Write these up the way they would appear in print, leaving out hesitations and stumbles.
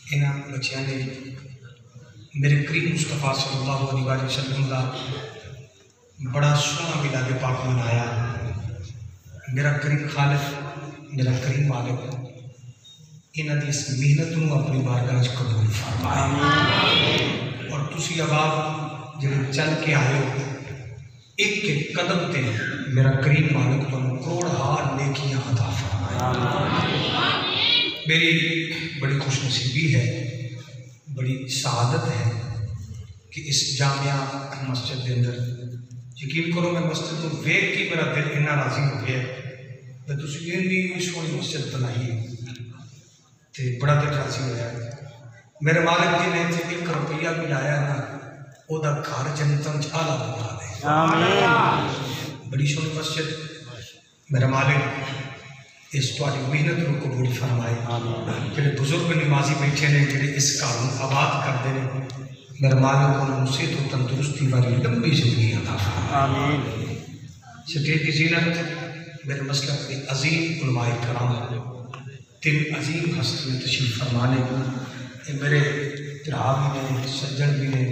इन्होंने बच्चों ने मेरे करीम मुस्तफा सल्लल्लाहु अलैहि वसल्लम का बड़ा सोहना मिलाद पाक मनाया। मेरा करीम खालिक, मेरा करीम मालिक इन्हों की इस मेहनत को अपनी बारगाह कबूल फरमाए। और तुसी अबाब जो चल के आए हो, एक एक कदम ते मेरा करीम मालिक तुहानू करोड़ हार नेकियां अता फरमाए। मेरी बड़ी खुशनसीबी है, बड़ी सआदत है कि इस जामिया मस्जिद के अंदर यकीन करो मैं मस्जिद को वेख के मेरा दिल इन्ना राजी हो गया मैं तुसी इन्नी सोहनी मस्जिद बनाई तो बड़ा दिल राजी होया। मेरे मालिक जी ने इतने 1 रुपया भी लाया ना ओदा घर जन्नत च आला बना दे। बड़ी सोहनी मस्जिद मेरा मालिक इस तुहाडी मेहनत को कबूल फरमाए। जेडे बुजुर्ग नमाजी बैठे ने जेडे इस घर को आबाद करते हैं मेरे मालिक उन्होंने सेहत और तंदुरुस्ती वाली लंबी जिंदगी अता फरमाए। स्टेज की जीनत मेरे मसलक के अजीम उलमाए कराम 3 अजीम हस्तियां तशरीफ फरमाने मेरे भरा भी ने सज्जन भी ने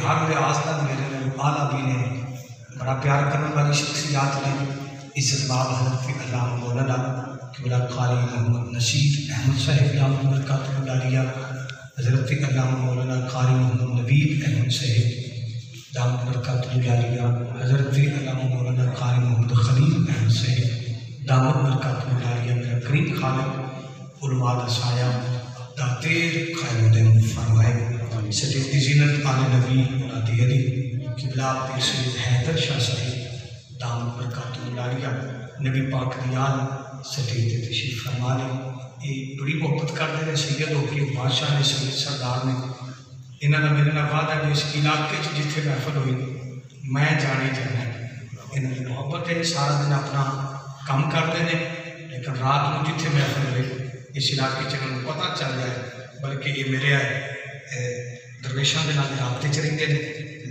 हर लिहाज का मेरे आला भी ने बड़ा प्यार करने वाली शख्सियात ने इज्जतमाब हज़रत अल्लामा मौलाना क़िबला कारी मोहम्मद नशीर अहमद साहिब दामत बरकातुहू दारिया, हज़रत अल्लामा मौलाना कारी मोहम्मद नवीद अहमद साहिब दामत बरकातुहू दारिया, हज़रत अल्लामा मौलाना कारी मोहम्मद खलील अहमद साहिब दामत बरकातुहू दारिया। मेरा करीम खालिक उलमा दा साया दातेर क़यामुद्दीन फरमाए। स्टेज की जीनत आले नबी मुरादी अली क़िबला पीर सैयद हैदर शाह साहिब दामत बरकातुहू दारिया नबी पाक दी आल स्टेज ते तशरीफ फरमा ले। ये बड़ी मोहब्बत करते हैं सैयद हो के बादशाह ने सैयद सरदार ने इन्हों का मेरे वादा है इस इलाके जिथे महफल हुई मैं जाने जाना इन्हों की मोहब्बत है। सारा दिन अपना काम करते हैं लेकिन रात को जिथे महफल हुई इस इलाके इन्होंने पता चल जाए बल्कि ये मेरे दरवेशों के नाल राबते च रहिंदे ने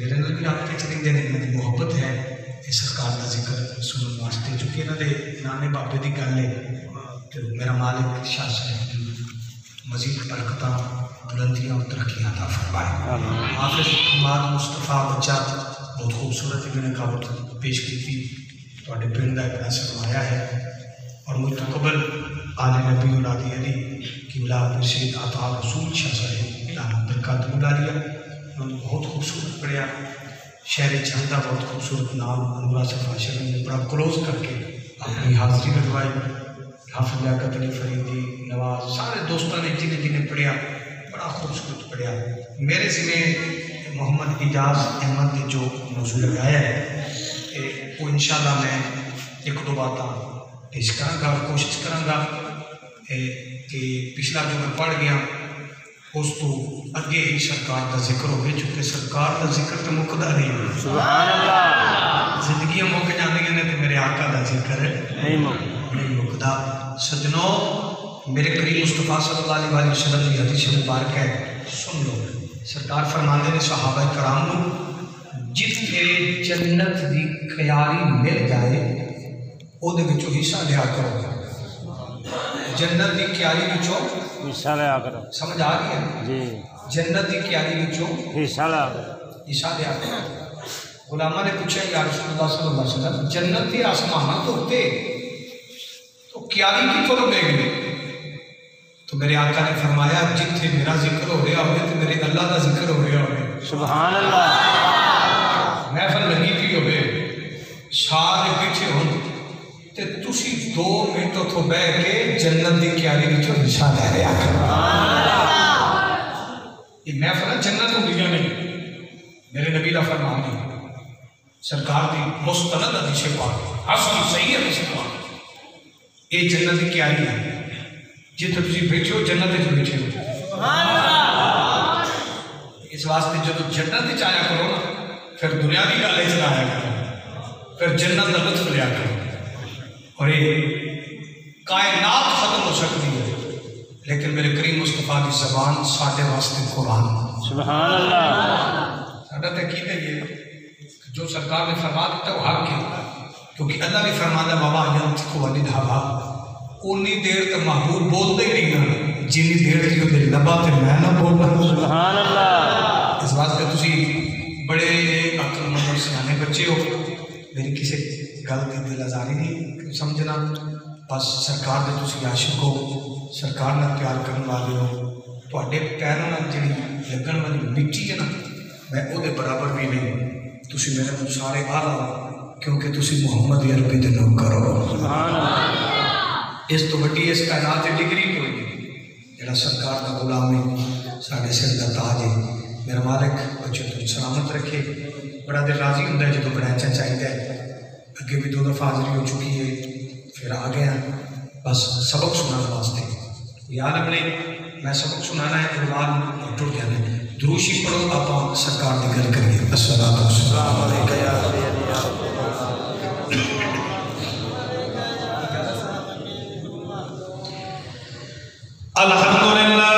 मेरे नाल भी राबते च रहिंदे ने। इन्हों की मोहब्बत है इस सरकार का जिक्र सुनने वास्ते चूँकि इन्होंने नाने बाबे की गल है तो मेरा मालिक शाह साहिब मजीद बरकत बुलंदियाँ और तरक्कियाँ अता फरमाए। हाफिज़ हमाद मुस्तफ़ा बच्चा बहुत खूबसूरत इन्होंने कावत पेश की थी थोड़े पिंड का बड़ा सरमाया है। और मुतकबल आले नबी औलादी अली क़िबला सैयद अता रसूल शाह साहिब दामत बरकातुहू दारिया उन्होंने बहुत खूबसूरत पढ़िया। शहर चंद का बहुत खूबसूरत नाम अनुरा सफ़ा शरीफ ने बड़ा क्लोज करके अपनी हाज़री लगवाई। हाफिज़ लियाकत अली फरीदी नवाज सारे दोस्तों ने जिन्हें जिन्हें पढ़िया बड़ा खूबसूरत पढ़िया। मेरे जिम्मे मोहम्मद इजाज़ अहमद ने जो मौजू लगाया है वो इंशाअल्लाह मैं 1-2 बातें पेश कराँगा और कोशिश कराँगा कि पिछला जो मैं पढ़ गया उस तो अगे ही सरकार का जिक्र हो चुके। सरकार का जिक्र तो मुकदा नहीं, सुभान अल्लाह। जिंदगी मुक जांदियां ने तो मेरे आका का जिक्र नहीं मुकदा। सजनों मेरे करीम मुस्तफ़ा सल्लल्लाहु अलैहि वसल्लम की हदीस मुबारक है, सुन लो। सरकार फरमाते ने सहाबा कराम को जिथे जन्नत की क्यारी मिल जाए ओदे विचों हिस्सा लिया करो। जन्नत की क्यारी विचों हिस्सा लिया करो। समझ आ गई है जी? जन्नत की क्यारी विचों हिस्सा लिया करो। गुलामा ने पूछा या रसूलुल्लाह सल्लल्लाहु अलैहि वसल्लम जन्नत के आसमान तो उत्ते तो क्यारी कितों लभेगी? तो मेरे आका ने फरमाया जिथे मेरा जिक्र हो रहा हो तो मेरे अल्लाह का जिक्र हो रहा हो, सुभान अल्लाह। महफल लगी पी हो सारे पीछे हो तो तुसी 2 मिनट उतो बह के जन्नत की क्यारी विचों हिस्सा ले रहा करो। ये महफल जन्नत होंगी नहीं, मेरे नबी का फरमान है सरकार की मुस्तनद हदीस पाक हसन सही हदीस पाक ये जन्नत की क्यारी है जिथे तुम बैठे हो जन्नत बैठे हो। इस वास्ते जो जन्नत आया करो ना फिर दुनियावी गल चलाया करो, फिर जन्नत का लुत्फ लिया करो। और ये कायनात खत्म हो सकती है लेकिन मेरे करीम मुस्तफा की जबान साढ़े वास्ते कुरान, सुभान अल्लाह। साडा तो की है जो सरकार ने फरमा दिता वो हक है क्योंकि अल्लाह भी फरमाता बाबा यंतिकु अनिल हवा उन्नी देर तक महबूब बोलते ही नहीं ना जिन्नी देर की वो लबा तो मैं ना बोलना। सुभान अल्लाह। इस वास्ते तुसी बड़े अक्लमंद और सियाने बच्चे हो, मेरी किसी गल की दिल आजारी नहीं समझना। बस सरकार के तुसी आशिक हो, सरकार ना प्यार करने वाले हो, तुहाडे पैरों नाल जिहड़ी लगन वाली मिट्टी है ना, मैं उहदे बराबर भी नहीं। तुसी मेरे सारे आला क्योंकि तुसी मुहम्मद अरबी दे नौकर हो। सुभान अल्लाह। इस तो वड्डी इस कायनात की डिग्री कोई नहीं। जिहड़ा सरकार का गुलाम है, साढ़े सिर का ताज है। मेरा मालिक बच्चों तो सलामत रखे। बड़ा दिल राजी होंगे जो बड़ा अच्छा चाहिए। अगे भी 2 दफ़ा हाजिरी हो चुकी है, फिर आ गया बस सबक सुनाने वास्ते। याद अपने मैं सबक सुनाना है, इकबाल टुट जाने। दुरूशी पढ़ो, आप सरकार की गल करिए। अस्सलाम अल्हम्दुलिल्लाह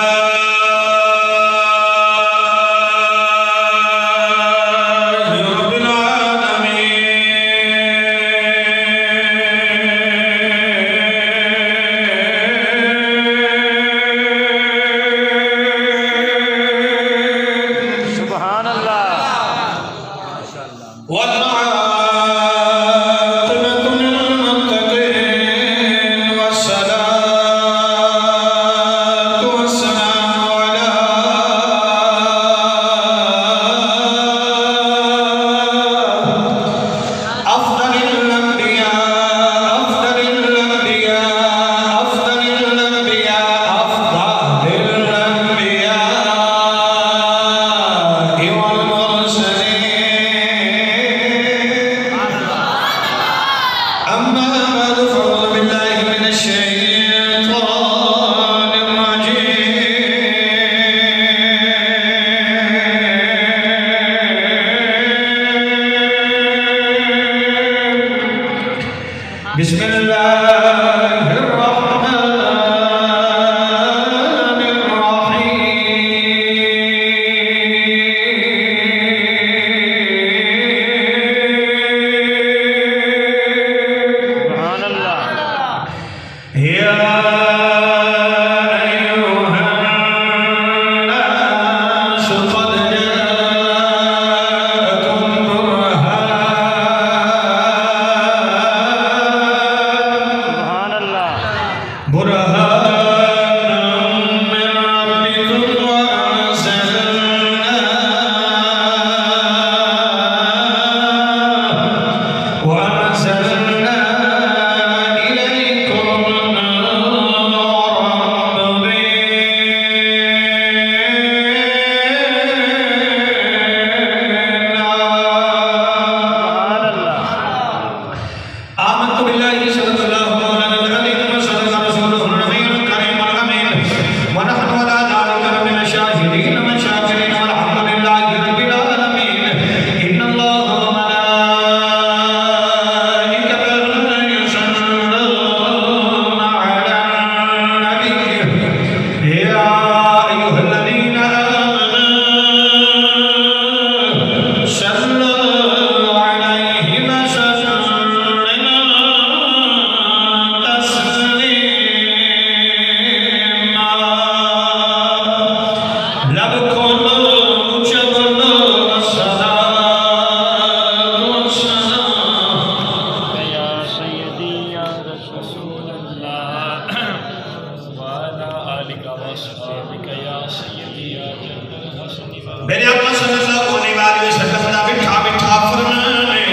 मेरे आका सल्लल्लाहु अलैहि वसल्लम दा मिठा मिठा फरमान है,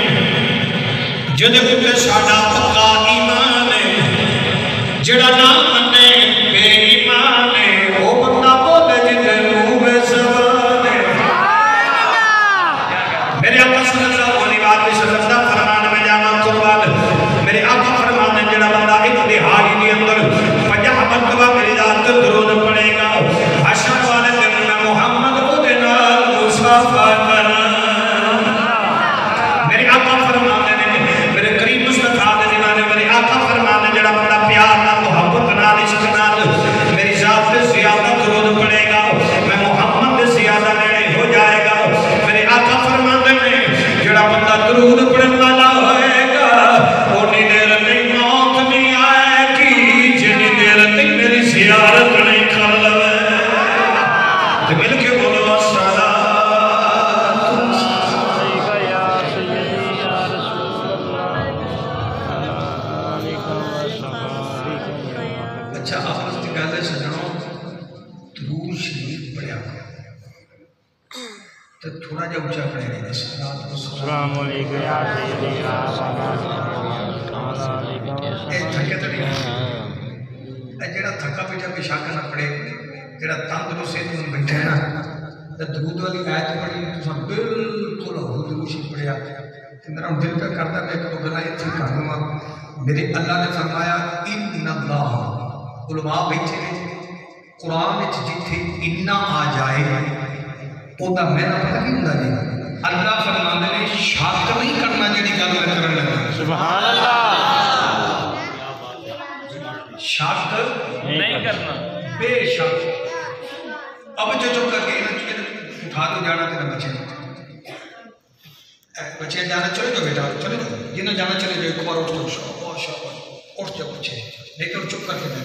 जिहदे उत्ते साडा पक्का ईमान है। जेड़ा ना मने बेईमान है, ओ बंदा बोले जिते मुंह में ज़बान है। मेरे आका सल्लल्लाहु अलैहि वसल्लम दा फरमान में जाना कुर्बान। मेरे आका फरमान है, जेड़ा बंदा एक दिहाड़ी के अंदर 50 मरतबा मेरी जात पे दरूद पढ़ेगा, हशर वाले दिन में मुहम्मद ओदे नाल मुसाफा करना। मेरे आका फरमाते हैं, मेरे करीम मुस्तफा दे दीवाने मेरे आका फरमाते, जेड़ा बंदा प्यार नाल मोहब्बत नाल इश्क नाल मेरी जात पे ज़्यादा दरूद पढ़ेगा, मैं मुहम्मद से ज़्यादा नेड़े हो जाएगा। मेरे आका फरमाते हैं, जेड़ा बंदा दरूद पढ़ने वाला होएगा, उतनी देर तक मौत नहीं आएगी जितनी देर तक मेरी ज़ियारत नहीं कर तो थोड़ा जा ऊंचा पड़ेगा। अस्सलाम वालेकुम या सय्यदी या थके तो नहीं जो थका पीछा पेशाब करना पड़े जो तंदुरुस्त सेहतमंद बैठे है ना तो दरूद वाली आयत पढ़ी तुम बिल्कुल हुदूशी पढ़िया तो मेरा दिल पे करता मैं एक दो गल्लां इत्थे कर लवां। मेरे अल्लाह ने फरमाया इन्नल्लाह उलमा बैठे ने कुरान विच जिथे इन्ना आ जाए ओदा मैना पता की हुंदा जी अल्लाह फरमांदे ने शक नहीं करना जिहड़ी गल मैं करन लगा। सुभान अल्लाह। शक नहीं करना बेशक। अब जो जो करके उठा दो जाना तेरा बच्चे बच्चे जाना चले जाओ बेटा चले जाओ जिन्हें जाना चले जाओ एक बार उठ जाओ उठ जाओ बच्चे लेकिन चुप करके दे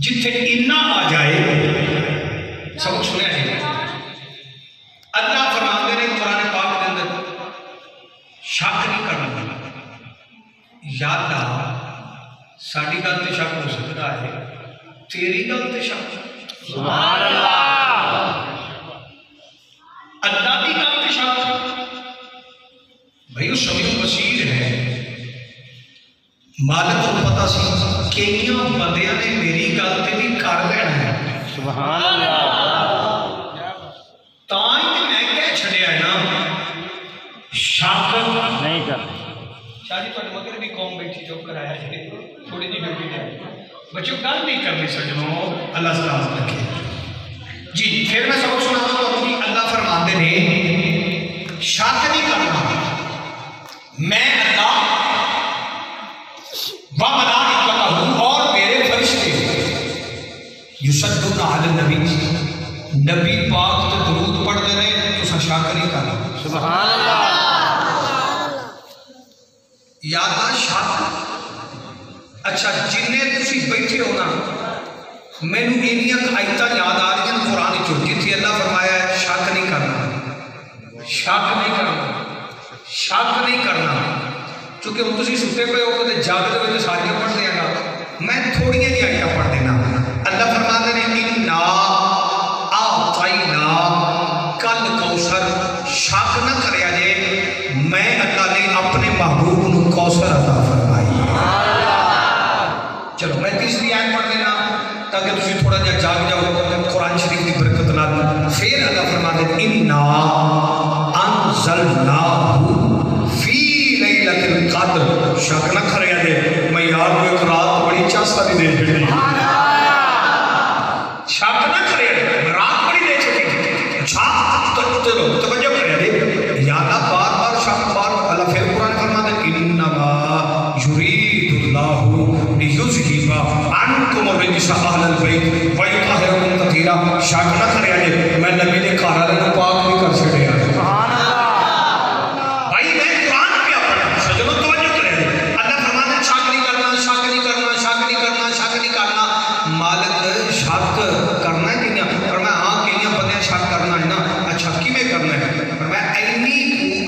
जिथे इन्ना आ जाए सबक सुने जी अल्लाह फरमाते ने कुरान पाक के अंदर शक नहीं करना या अल्लाह साड़ी गल ते शक हो सकता है तेरी गल ते शक सुभान अल्लाह। अल्लाह की गल ते शक भाई वो समीर बसीर है मालिक को पता सी कई बंदियां ने मेरी गल ते भी कर लेना है। सुभान अल्लाह। तां ही मैं कह छड़िया ना शक नहीं कर शादी तो मगर भी कौम बैठी जो कराया है थोड़ी जी ड्यूटी दे बच्चों गल नहीं करनी सजनों अल्लाह सलामत रखे जी। फिर मैं सबक सुनाता हूँ कि अल्लाह फरमाते ने शक नहीं करना मैं अल्लाह व मलाइकतहू और मेरे फरिश्ते युसल्लूना अला नबी नबी पाक ते दरूद पढ़ते ने तुसा शक नहीं करना। सुभान अल्लाह। याद शक अच्छा जिन्ने तुसी बैठे हो ना मैनू इनियां आयतां याद आ रही कुरान चो जिथे अल्लाह फरमाया है शक नहीं करना शक नहीं करना शक नहीं करना क्योंकि हम तुसी सुते पे हो कदे जागदे हो तो सारियां पढ़ देंगा मैं थोड़ियां जी आयतां पढ़ देना। अल्लाह फरमाते ने इन्ना आतैना कल कौसर शक न करया जे मैं अल्लाह ने अपने महबूब को कौसर अता फरमाई। चलो मैं तीसरी आयत पढ़ देना ताकि तुम थोड़ा जा जाग जाओ कुरान शरीफ की बरकत नाल। फिर अल्लाह फरमाते इन्ना अंज़लनाहु फी लैलतिल क़द्र शक न करया जे मैं यार को एक रात बड़ी चासा दी दे छड़ी शक न करया रात बड़ी दे छड़ी अच्छा तो चलो तवज्जो करया जे या अल्लाह बार-बार शक बार अल्लाह फिर कुरान फरमाते इन्नमा युरीदुल्लाहु लियुज़हिबा अन्कुम रिजसा अहलल बैत व युतहिरकुम तत्हीरा। शक न करया जे मैं नबी दे घर वाले नु पाक भी कर छड़िया। सुभान अल्लाह। भाई मैं कुरान पे पढ़ा सजनो तवज्जो करे अल्लाह फरमाते शक नहीं करना शक नहीं करना शक नहीं करना शक नहीं करना। मालिक शक करना है कि पर मैं हां कई बंदे शक करना है ना अच्छा किवें करना है पर मैं इन्नी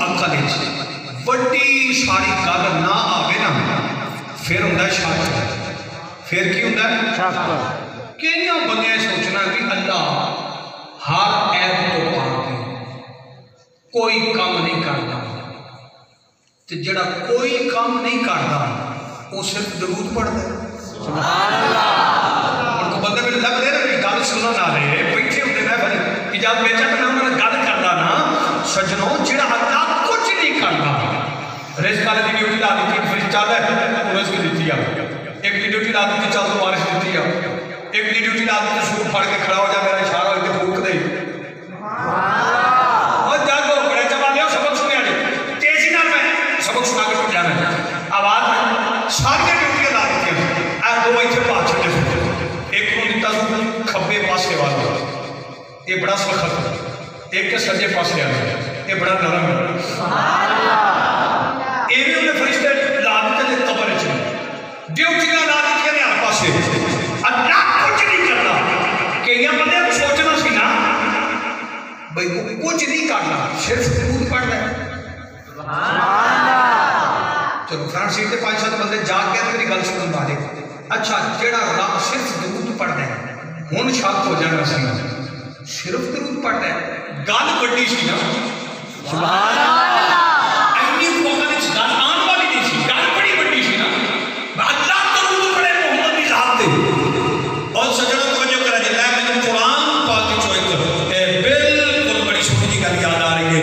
अकल विच बड़ी सारी गल ना आवे ना फिर हुंदा शक फिर की हुंदा शक कई बंदे सोचना कि अल्लाह हर ऐप तो पाक है कोई काम नहीं करता तो जेड़ा कोई काम नहीं करता वो सिर्फ दरूद पढ़ता है। सुभान अल्लाह। उनको बंदे मेरे लगते ना मेरी गल सुनने ना रहे बैठे होंगे ना फिर कि जब बेचा तो मैं उन्होंने गल करता ना सजनों जेड़ा अल्लाह कुछ नहीं करता रिस्क वाले की ड्यूटी ला दी फिर चल है रिस्क दी है एक की ड्यूटी ला दी चल तो बारिश दी है एक की ड्यूटी ला दी सूट फड़ के खड़ा हो जा मेरा इशारा हो फूक दे और जागो बड़े जमा लियो सबक सुने तेजी ना मैं सबक सुना के टूट जाना आवाज सारी ड्यूटियां ला दी दो इतने पा छे एक को दिता खब्बे पासे वाला ये बड़ा सखत एक के सज्जे पासे वाला ये बड़ा नरम है। ये भी उन्हें फरिश्ते ला देते ने कब्र च ड्यूटियां ला दी ने हर पासे अल्लाह कुछ नहीं करता कई बंदे सोचना सी ना भाई कुछ नहीं करना सिर्फ दरूद पढ़ना है। चलो फ्रंट सीट पे 5-7 बंदे जाग के मेरी गल सुन वाले अच्छा जेड़ा रब सिर्फ दरूद पढ़ना है हुण शक हो जाना सी सिर्फ दरूद पढ़ता है, गल बड़ी सी ना, सुभान अल्लाह। इन्नी मौका ने गल आने वाली नहीं सी, गल बड़ी बड़ी सी ना। अल्लाह दरूद पढ़े मोहम्मद की जात पे। और सजनों तवज्जो करा जी, मैं कुरान पाक की चॉइस बिल्कुल बड़ी छोटी जी गल याद आ रही है।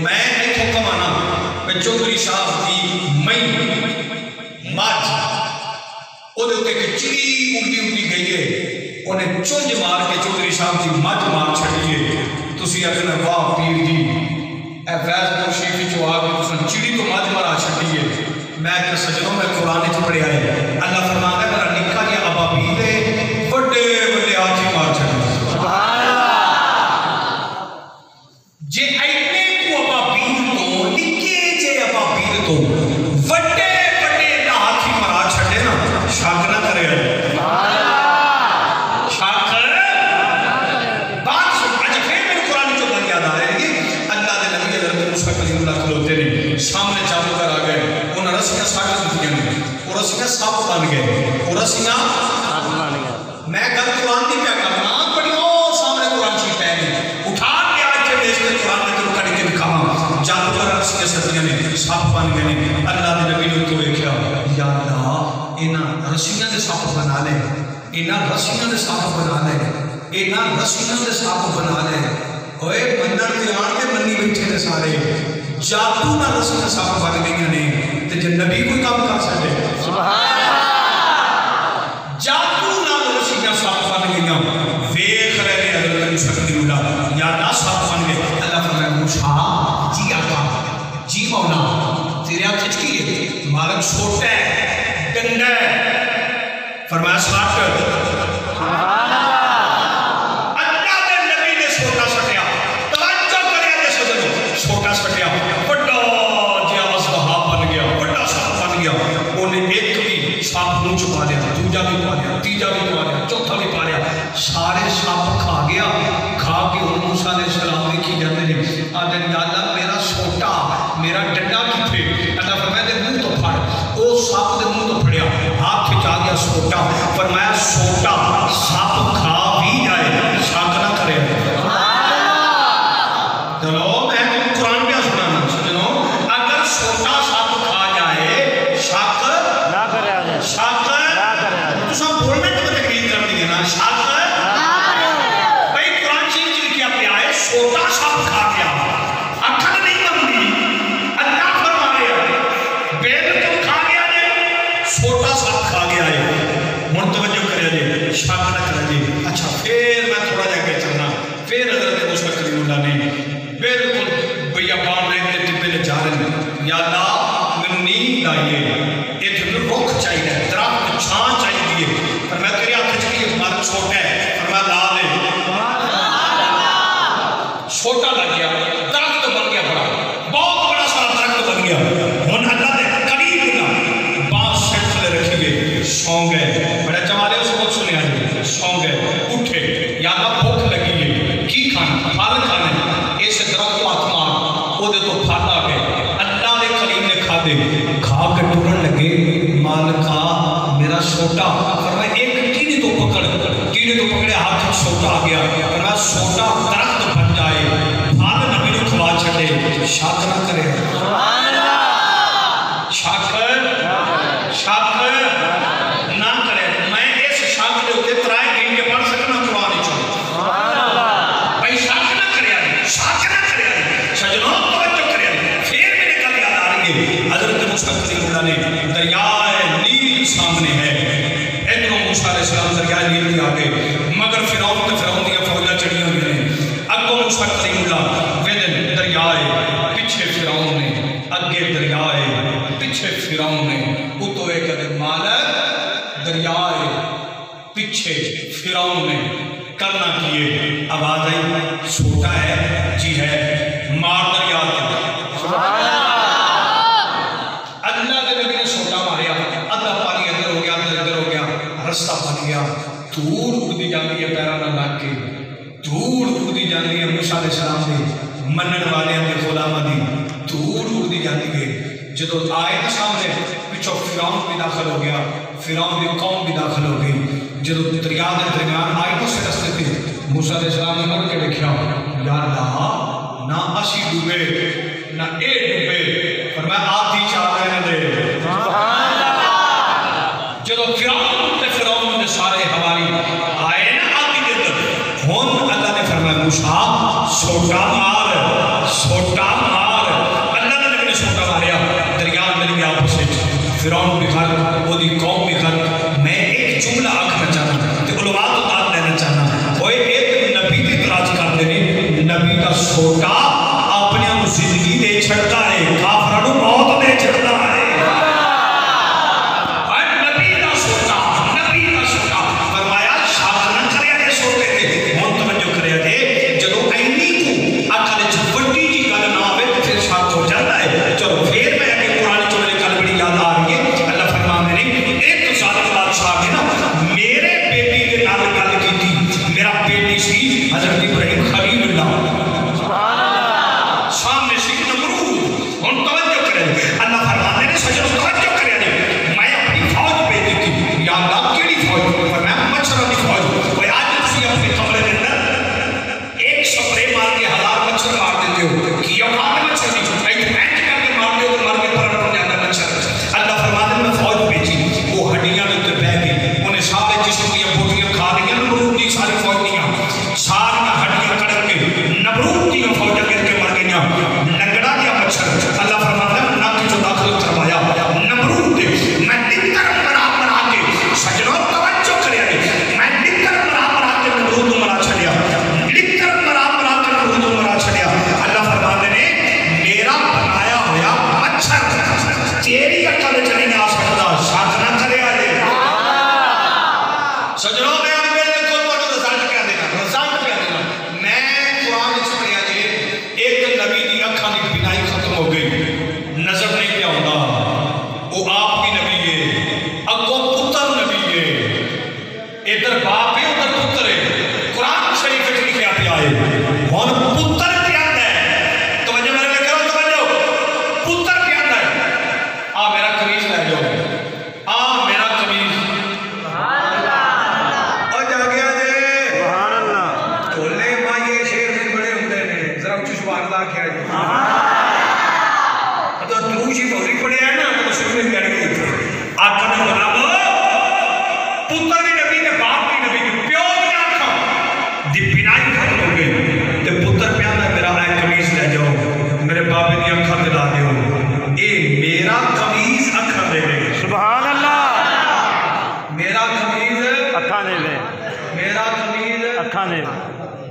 मैं इथों कमाना चौधरी साहब की मई मझ ਉਹਦੇ ਉੱਤੇ ਇੱਕ ਚਿੜੀ ਉੜਦੀ ਉੜਦੀ ਗਈ ਹੈ, ਉਹਨੇ ਚੁੰਝ ਮਾਰ ਕੇ ਚੌਧਰੀ ਸਾਹਿਬ ਦੀ ਮੱਝ ਮਾਰ ਛੱਡੀ ਹੈ। ਤੁਸੀਂ ਆਖਣਾ ਵਾਹ ਪੀਰ ਜੀ, ਇਹ ਫੈਜ਼ ਮੁਸ਼ੀਫ ਵਿੱਚੋਂ ਆ ਕੇ ਤੁਸੀਂ ਚਿੜੀ ਤੋਂ ਮੱਝ ਮਾਰਾ ਛੱਡੀ ਹੈ। मैं कि सजनों में कुरान च पढ़िया है, अल्लाह फरमाता है मेरा निक्का जिहा अबाबील है, बड़े बड़े हाथी मार छड्डे। सुभान अल्लाह। जे इतने को अबाबील तो निक्के जे अबाबील तो बड़े बड़े हाथी मार छड्डे ना, शक ना करे। सुभान अल्लाह। शक बात अच्छा फिर मेरे कुरान चो गल याद आ रही है। अल्लाह दे नबी हज़रत मूसा कलीमुल्लाह खलोते ने, सामने चालू कर आ गए, रस्सियां साट दित्तियां ने, और रस्सियां सप बन गए, और रस्सियां मैं गल कुरान की क्या करना बड़ी ओ सामने कुरान ची पै गई, उठा के आज के देश में कुरान में तेन कट के दिखावा, जादूगर रस्सियां सदियां ने, सप बन गए ने। अल्लाह के नबी ने तो देखा, या अल्लाह इन्हां रस्सियां दे सप बना ले, इन्हां रस्सियां दे सप बना ले, इन्हां रस्सियां दे सप बना ले। ओए मंदर ते आण के मन्नी बैठे ने सारे, जादू ना रस्सियां सप बन गई ने, ते जे नबी कोई काम कर सकते। सुभान अल्लाह। जादू नाल रस्सियां सप बन गईयां, वेख रहे ने हज़रत मूसा कलीमुल्लाह, या ना सप बन गए। अल्लाह फरमाया मूसा जी आका जी मौला तेरे हाथ च की है? मालक छोटा है, डंडा है। फरमाया साट। सुभान अल्लाह। अल्लाह दे नबी ने छोटा सटिया, तवज्जो करिया जे सजनो, छोटा सटिया बड़ा जिहा असबहा बन गया, बड़ा सप बन गया। उन्हें एक भी सप मुंह च पा लिया, दूजा भी पा लिया, तीजा भी पा लिया, चौथा भी पा लिया, सारे सप खा गया। खा के हुण मूसा अलैहि सलाम देखी जाते हैं, आदे अल्लाह मेरा छोटा मेरा डंडा किथे? अल्लाह फरमाया दे मुंह तो फड़। ओ सप दे मुंह तो फड़िया, हाथ खिंच आ गया छोटा। फरमाया छोटा सप खा भी जाए, शक ना करे। चलो मैं कुरान क्या सुनाना सजनो, अगर छोटा सप खा जाए शक ना करे, शक ना करे। तुसा बोलने तो तकरीर कर दी है ना, शक भाई कुरान शरीफ च लिखा पिया है छोटा सप खा गया, अखर नहीं बनती। अल्लाह फरमा रहे बेद तो खा गया ने, छोटा सप खा गया है। हुण तवज्जो करिया जे, शक ना करे जी। अच्छा फिर मैं थोड़ा जा के चलना, फिर हज़रत मूसा कलीमुल्लाह ने बिल्कुल भैया बाण रहे टिब्बे ले जा रहे हैं, या अल्लाह मैनूं नींद आई है, इत्थे रुख चाहिए, दरख्त छां चाहिए। पर मैं तेरे हाथ च की मर छोटा है, पर मैं ला ले। छोटा लग गया, दरख्त बन गया, बड़ा बहुत बड़ा सारा दरख्त बन गया। हुण अल्लाह दे करीब ना बांस सिर थले रखी गई, सौ गए। बड़ा चवाले उस वक्त सुनिया जी, सौ गए, उठे, या अल्लाह भुख लगी है, की खाना? फल खाने। इस दरख्त हाथ मार, ओदे तो फल आ गए। अल्लाह दे करीम ने खादे, खा के टुरन लगे। मालिका मेरा छोटा, फरमाया एक टीने तो पकड़, टीने तो पकड़े, हाथ में छोटा आ गया। फरमाया छोटा दरख्त बन जाए, फल नबी ने खवा छड़े, शक ना करे। सुभान अल्लाह। शक शक ना करे। मैं इस शक के उत्ते 3 घंटे पढ़ सकना कुरान च। सुभान अल्लाह। भाई शक ना करे, शक ना करे सजनों, तवज्जो करे। फिर मेरे गल याद आ रही है, हज़रत मूसा कलीमुल्लाह ने दरियाए नील सामने है, इधरों मूसा अलैहिस्सलाम दरियाए नील के आगे, मगर फिरौन ते फिरौन दी फौजां चढ़ी हुई ने। अगों मूसा कलीमुल्लाह वेदन दरियाए, पिछे फिरौन ने, अगे दरियाए, पिछे फिरौन ने। उतो एक मालक दरियाए, पिछे फिरौन ने। करना किए, आवाज आई छोटा है जी है, मार दरिया। अल्लाह के नबी ने छोटा मारिया, अद्धा पानी इधर हो गया, इधर हो गया, रस्ता बन गया। धूड़ उड़ती जाती है पैरों में लग के, धूड़ उड़ती जाती है मूसा अलैहिस्सलाम के मनन वाले के गुलामां दी, धूड़ उड़ती जाती है। जो आए ना सामने, पिछों फिरौन भी दाखिल हो गया, फिरौन की कौम भी दाखिल हो गई। जो दरिया के दरमियान आए ना उस रस्ते पे मूसा अलैहिस्सलाम ने मुड़ के देखा, या अल्लाह ना असी डूबे ना ए डूबे, पर मैं आधी चाह रहने दे। जो फिरौन ने सारे हवारी आए ना आधी के अंदर, हुन अल्लाह ने फरमाया मूसा सोटा मार, सोटा मार। अल्लाह ने नबी ने सोटा मारिया, दरिया मिल गया आपस में, फिरौन भी घर ओदी कौम भी घर। मैं एक जुमला आखना चाहना ते उलमा तो दाद लेना चाहना, ओए एक नबी की तराज कर देने, नबी का सोटा अपने जिंदगी दे छड़ता है, काफरां नूं मौत दे छड़ता है।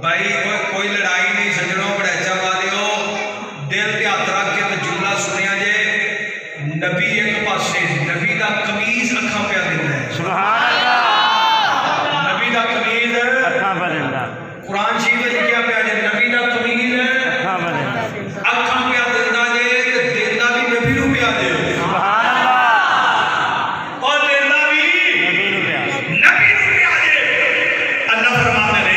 भाई कोई लड़ाई नहीं सजनों, बड़ैचा वालियो दिल ते हथ रख के जुमला सुनिया जे, नबी एक पासे, नबी का कमीज अखा पे दिंदा है, सुभान अल्लाह, नबी का कमीज अखा पे दिंदा, कुरान शरीफ में लिखा पे जे नबी का कमीज अखा पे दिंदा, अखा पे दिंदा जे ते दिंदा भी नबी नूं पे दे, सुभान अल्लाह, और दिंदा भी नबी नूं पे दे। अल्लाह फरमाते हैं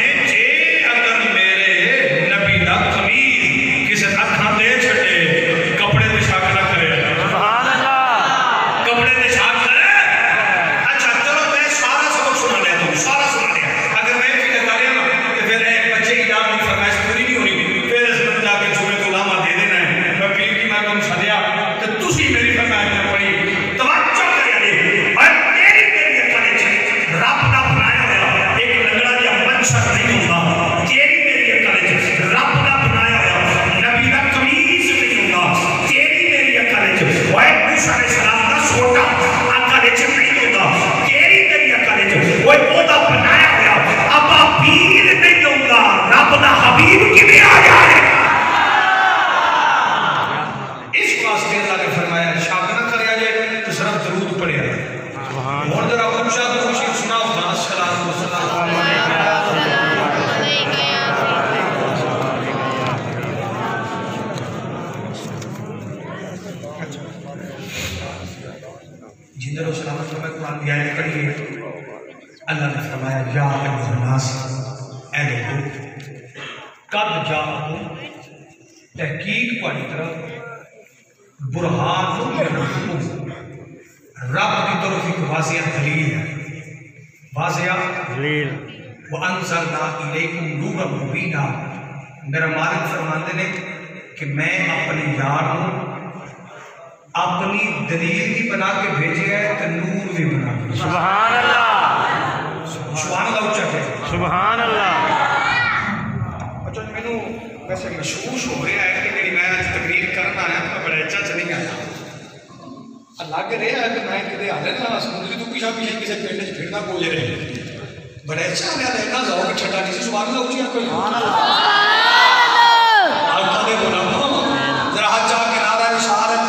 अल्लाह ने फरमाया या अय्युहन्नास, ऐ लोगों, कद जाअकुम, तहकीक तुम्हारी तरफ बुरहान रब की तरफ एक वाज़िया दलील है, वाज़िया दलील व अंज़लना इलैकुम नूरन मुबीना। मेरा मालिक फरमाते ने कि मैं अपने यार को अपनी दलील भी बना के भेजे है तो नूर भी बना के। सुभान अल्लाह, सुभान अल्लाह उच्चा है। सुभान अल्लाह। अच्छा मैनू वैसे महसूस हो रहा है कि जी मैं आज तकरीर करना आया मैं बड़े अच्छा च नहीं आया, लग रहा है कि मैं कि हाले ना समुद्री तो पिछा पीछे किसी पिंड च फिरना बोल रहे बड़े अच्छा आया इन्ना जाओ कि छटा नहीं सी। सुभान अल्लाह उच्ची कोई आखा दे बोला जरा हाथ जा के नारा निशारत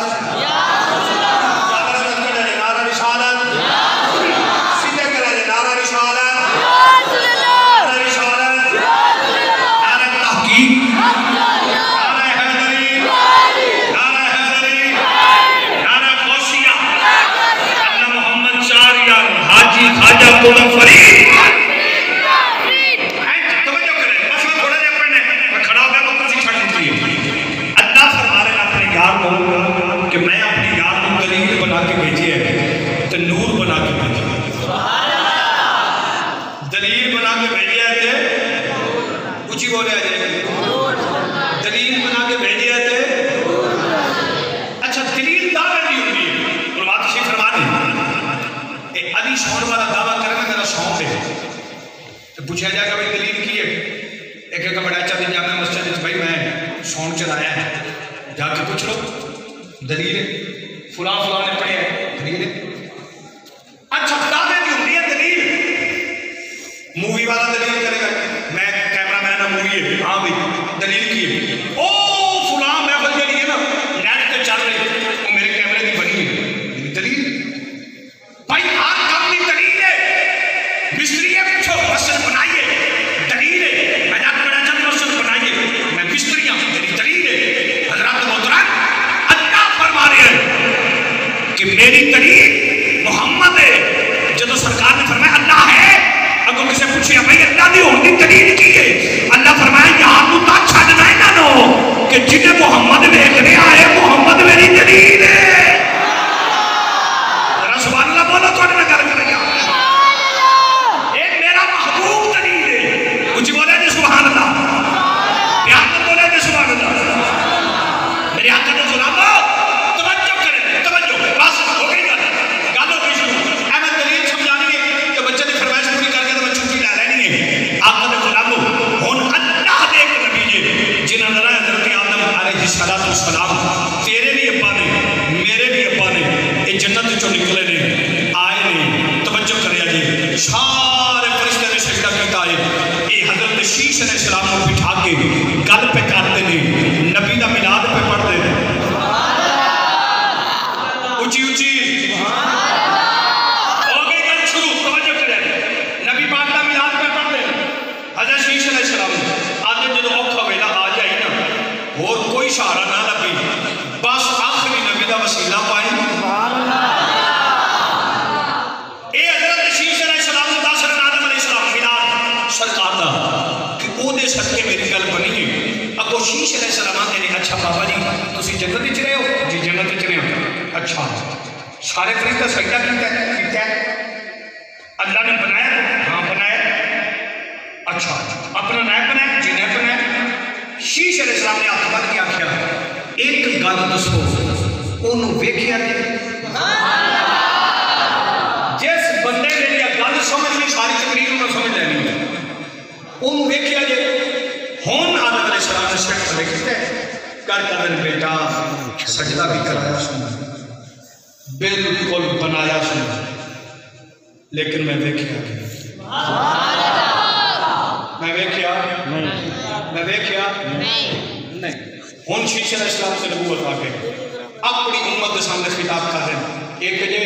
पूछा जाएगा भाई दलील की है। एक एक बड़ा अच्छा दिन जाना मस्जिद भाई मैं सौन चलाया है, जाके पूछ लो दलील फुला फुला ने पढ़े है दलील। अच्छा दावे की होती है दलील, मूवी वाला दलील करेगा मैं कैमरा मैन मूवी है हाँ भाई दलील की है ओ फुला महफिल के लिए ना नेट पे चल रही वो मेरे कैमरे की बनी है दलील। भाई आप अपनी दलील है मिस्त्री है पूछो मस्जिद बनाइए दलील है, मजाक बना चल मस्जिद बनाइए मैं मिस्त्री हूं मेरी दलील है। हजरत मोहतरम अल्लाह फरमा रहे हैं कि मेरी दलील मोहम्मद है। जब सरकार ने फरमाया अल्लाह है अगर किसी पूछे भाई अल्लाह दी होने की दलील की है, अल्लाह फरमाया यार तू ता छड्डना है ना नो कि जिन्हें मोहम्मद देख रहा है मोहम्मद मेरी दलील है। जरा सुभान अल्लाह बोलो तो ना गल करेगा सुभान अल्लाह प्यार से बोले थे सुभान अल्लाह। मेरे आका ने गुलामो तवज्जो करें तवज्जो बस हो गई गल हो गई शुरू। मैं दलील समझानी है कि बच्चे की फरमाइश पूरी करके तो मैं छुट्टी ले लेनी है। आका ने गुलामो हुन अल्लाह दे एक नबी जे जिन्हां ने हज़रत आदम अलैहिस्सलातु वस्सलाम तेरे भी अब्बा ने मेरे भी अब्बा ने ये जन्नत चों निकले ने आए ने तवज्जो करिया जी सारे फरिश्ते ने सजदा कीता है। हजरत शीश अलैहिस्सलाम को बिठा के गल पे करते हैं नबी का मिलाद पे पढ़ते हैं ऊंची ऊंची हो गई गल शुरू। तवज्जो करें नबी पाक का मिलाद पे पढ़ते हैं हजरत शीश अलैहिस्सलाम आगे जो औखा वेला आ जाए ना और कोई सहारा ना लगे बस आखिरी नबी का वसीला पाए सरकार का कि ओदे सदके मेरी गल बनी है। अगो शीश अलैहिस्सलाम आते ने अच्छा बाबा जी तुसी जन्नत विच रहे हो जी जन्नत विच रहे हो। अच्छा सारे फरिश्ते सजदा कीता है अल्लाह ने बनाया हाँ बनाया। अच्छा अपना नायब बनाया जी नायब बनाया। शीश अलैहिस्सलाम ने हाथ बन के आख्या एक गल दसो ओनू वेखिया जिस बंदे ने गल समझ ली सारी तकरीर में समझ लैनी है ओनू वेखिया जे हुण आदम अलैहिस्सलाम ने सिर थले कीता कर बेटा सजदा भी कराया सुन बिल्कुल बनाया सुन लेकिन मैं वेखिया नहीं। हुण शीश अलैहिस्सलाम से नबूवत आ गई अपनी उम्मत के सामने खिताब कर रहे हैं एक जे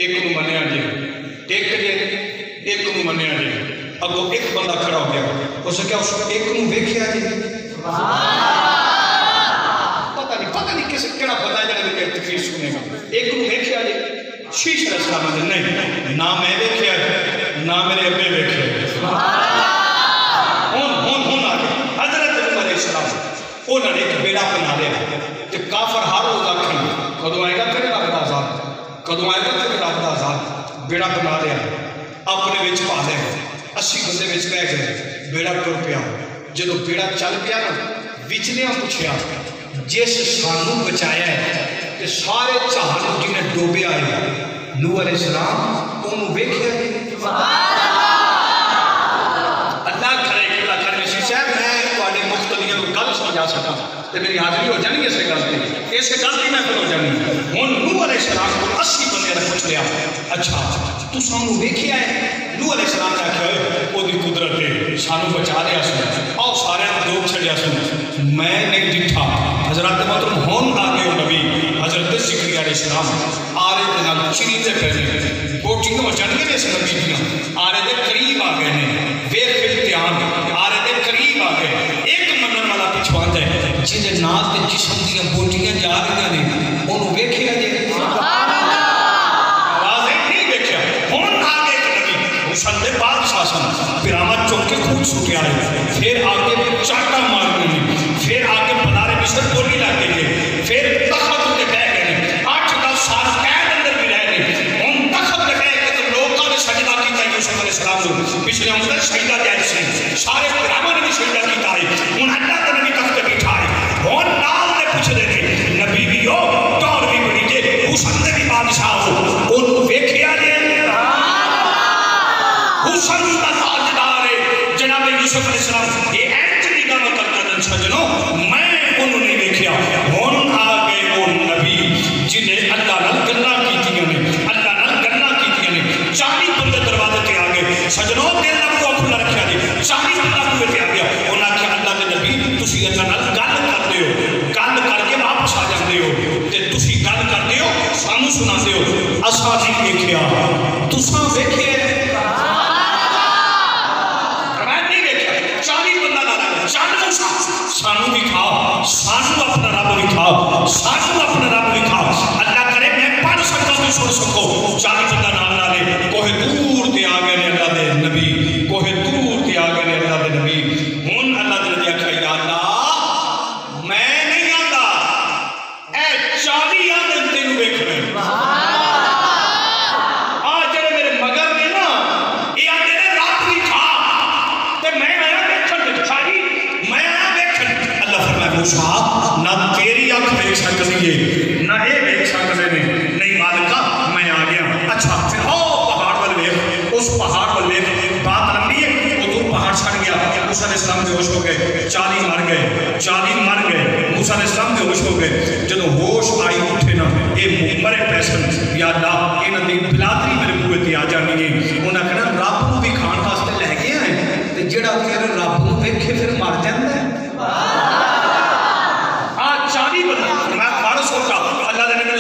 एक नूं मन्निया जे एक जे एक नूं मन्निया जे। अगो एक बंदा खड़ा हो गया उसने क्या उस एक नूं वेखिया जी पता नहीं किस केड़ा बंदा जड़ा तकरीर सुनेगा एक नूं वेखिया जी। शीश अलैहिस्सलाम ने नहीं ना मैं वेखिया ना मेरे अब्बे वेखिया। हुण आ गए हजरत नूह अलैहिस्सलाम उन्होंने एक बेड़ा बना लिया ते काफर हर रोज आखन कदों आएगा तेरे रब दा आजाद कदों आएगा तेरे रब दा आजाद बेड़ा बना लिया अपने विच पा लिया 80 रस्ते में कह गए बेड़ा तुर पिया। जो बेड़ा चल पिया ना विचलियां पूछया जिस सानू बचाया है ते सारे जहाज जिन्हें डोबिया है नूह अलैहिस्सलाम ओनू वेख्या अल्लाह करे कि अल्लाह करे साहब मैं तुहाडे मुख्तलियां को गल समझा सका तो मेरी हाजिरी हो जानी इस गल की मैं फिर हो जानी हुण नूह अलैहिस्सलाम को 80 बंदे ने पूछ लिया अच्छा तू सानू वेख्या है नूह अलैहिस्सलाम ने आख्या ओदी कुदरत है सानू बचा लिया सुन आओ सारे दोग छड़िया सुन मैं नहीं दिखा हजरत मोहतरम होन आ गए नबी हजरत ज़करिया अलैहिस्सलाम आरे दे नाल चिरींदे पए बोटियां हो जाणगियां इस नबी दियां आरे दे करीब आ गए ने वेख इम्तिहान आरे दे करीब आ गए एक मनन वाला पिछवांदा है जिहदे नाल ते जिस्म दियां बोटियां जा रही ने ओनू वेखिया जे सुभान अल्लाह आवाज नहीं वेखिया होन आ गए नबी हुसन दे बादशाह सन पिरामा चौक के खूब छुटिया है फिर आगे चाटा मार गए फिर आगे बनारे मिस्र बोली लग गई फिर तखत पे बह गए 8-10 साल कैद अंदर भी रह गए हम तखत पे बह के लोगों ने सजदा किया यूसुफ अलैहिस्सलाम को पिछले उम्र सजदा दिया से सारे पिरामा ने भी सजदा किया है हुन अल्लाह का नबी तख्त पे बैठा है और नाल ने पूछ दे नबी भी हो दौर भी बड़ी जे हुसन दे भी बादशाह हो ओनू वेखिया जे हुसन दा ताजदार है जनाब यूसुफ अलैहिस्सलाम ये इंज दी गल करदा दन सजनो मैं ओनू नहीं वेखिया हुन आ गए वो नबी जिन्हें अल्लाह नाल गल्लां कीतियां ने अल्लाह नाल गल्लां कीतियां ने 40 बंदे दरवाजे ते आ गए सजनो दिल ना को खुला रखया जी 40 बंदा बूहे ते आ गया उन्होंने आख्या अल्लाह के नबी तुसी अल्लाह नाल गल करदे हो गल करके वापस आ जांदे हो ते तुसी गल करदे हो सानू सुनांदे हो असां नहीं वेखिया तुसां वेखिया सानू भी खाओ सानू अपना रब भी खाओ सानू अपना रब भी खाओ अल्लाह करे मैं पढ़ सकता तू सुन सको 40 बंदा नाल नाले कोहे दूर ते आ गए अल्लाह दे नबी कोहे दूर ते आ गए अल्लाह दे नबी हुन अल्लाह दे नबी आख्या या अल्लाह मैं नहीं आंदा ए 40 आंदे तेनू वेखना सुभान अल्लाह आ जेड़े मेरे मगर ने ना ये आंदे ने रब भी खा ते मैं आया वेखण ते खाली मैं मूसा ना तेरी अख देख सकती है ना ये देख सकते ने नहीं मालिका मैं आ गया अच्छा फिर ओ पहाड़ वाल वेख उस पहाड़ वाल वेख बात लंबी है वो दूर पहाड़ छड़ गया मूसा अलैहिस्सलाम बेहोश हो गए 40 मर गए मूसा अलैहिस्सलाम बेहोश हो गए जब होश आई उठे ना ये मरे पैसन या अल्लाह इन्हां दी बिलादरी मेरे बूहे ते आ जानी है उन्हां कहना रब नूं भी खाण वास्ते लै गए हैं ते जेड़ा फिर रब नूं वेखे फिर मर जांदा है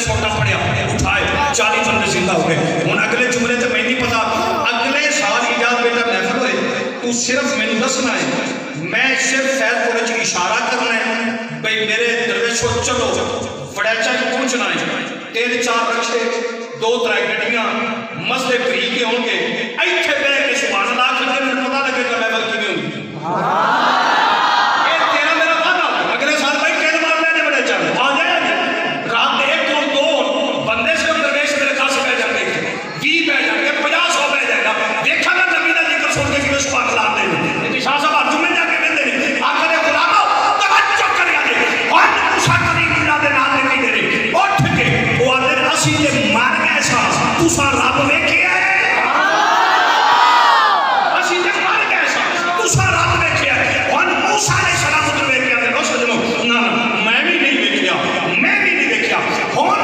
सोटा पड़िया उठाए 40 बंदे जिंदा हो गए हुन अगले जुमले ते मैं नहीं पता अगले साल इजाद बेटा महफिल होए तू सिर्फ मैनू दसना है मैं सिर्फ फैजपुर च इशारा करना है भाई मेरे दरवेशो चलो फड़ैचा च पहुंचना है 3-4 रक्शे 2-3 गड्डियां मसले भरी के होंगे इत्थे बह के सुभान अल्लाह करके मैनू पता लगेगा महफिल किवें होंगी ये तेरा मेरा वादा अगले साल भाई 3 मार लेने बड़े चल आ जाए रात एक बंदे से दरवेश मेरे दस बह जाएंगे 20 बह जाएंगे 50-100 बह जाएगा देखा ना नबी का जिक्र सुन के कि सुभान अल्लाह दे शाह साहब अर्जुन में जाके कहते हैं आखिर गुलामो तवज्जो कर यादे और मूसा करीम अल्लाह दे नाम लेके दे रहे उठ के वो आदे असि ते मर गए सा तुसा रब वेखिया है असि ते मर गए सा तुसा रब वेखिया और मूसा अलैहिस्सलाम तो वेखिया ते लो सजनो ना मैं भी नहीं वेखिया हुन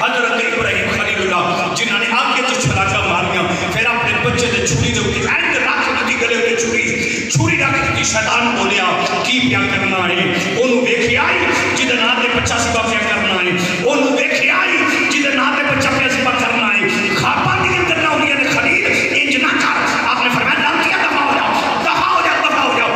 हजरत इब्राहिम खलीलुल्लाह जिन्होंने आगे तो छलाका मारिया फिर अपने बच्चे के छुरी के उत्ते एंड रख दी गले उत्ते छुरी रख दी शैतान बोलिया की क्या करना है ओनू वेखिया जिहदे नाम ते बच्चा सिवा क्या करना है ओनू वेखिया जिहदे नाम ते बच्चा क्या सिवा करना है खापा दी गल्लां होंदियां ने खलील इंज ना कर आपने फरमाया लांतिया दफा हो जाओ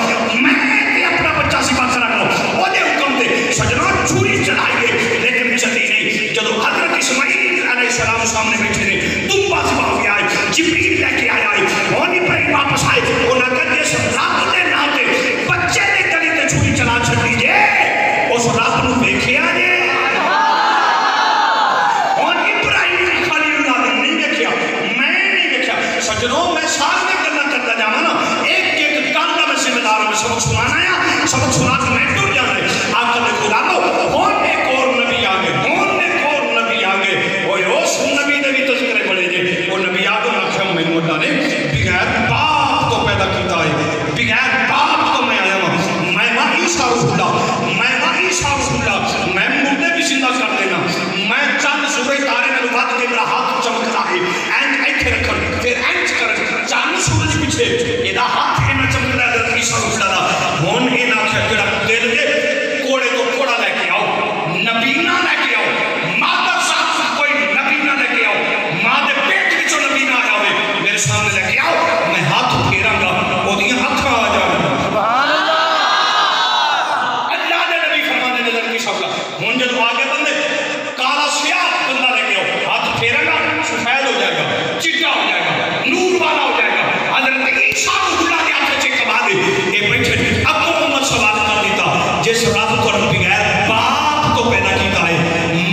मैं ते अपना बच्चा सिवा करांगा ओदे हुक्म ते सजना छुरी चलाइए लेकिन चली नहीं जब हजरत इस्माइल अलैहिस्सलाम सामने बैठे ने तुम पास हो गया है जिब्रील लेके आया है और इब्राहिम वापस आए और नगर के रब दे नाम ते बच्चे ने गली ते छुरी चला छड़ी जे उस रब नु देखिया जे और इब्राहिम खलील सबक सुनाना है, सबक सुना के मैं टूट जाना है। आका ने खुदा लो कौन एक और नबी आ गए, कौन एक और नबी आ गए। ओए उस नबी ने भी तज़किरे बड़े जे वो नबी आ गए आखिर मैनू अल्लाह ने बगैर बाप तो पैदा किया है, बगैर बाप तो मैं आया हूं। मैं मां ईसा रसूलुल्लाह, मैं मां ईसा रसूलुल्लाह, मैं मुर्दे भी जिंदा कर देना, मैं चंद सूरज तारे ने वध के मेरा हाथ चमकता है एंड ऐथे रखन फिर एंड कर चंद सूरज पीछे एदा हाथ इना चमकदा है ईसा रसूलुल्लाह दा। हुन इना आख्या जेड़ा दिल दे कोड़े तो कोड़ा लेके आओ, नबीना लेके आओ, माता साथ कोई नबीना लेके आओ, मां दे पेट विचों नबीना आया होवे मेरे सामने लेके आओ, मैं हाथ फेरांगा ओदियां अखां आ जाण। सुभान अल्लाह। अल्लाह दे नबी फरमांदे ने लड़की सबला हुन जब आगे बंदे काला स्याह बंदा लेके आओ, हाथ फेरांगा सफेद हो जाएगा, चिट्टा हो जाएगा, नूर वाला हो जाएगा। हजरत ईसा रसूलुल्लाह के हाथ से कमा दे ए बैठे अब तो उम्मत सवाल कर देता जिस रब को बगैर बाप तो पैदा किया है,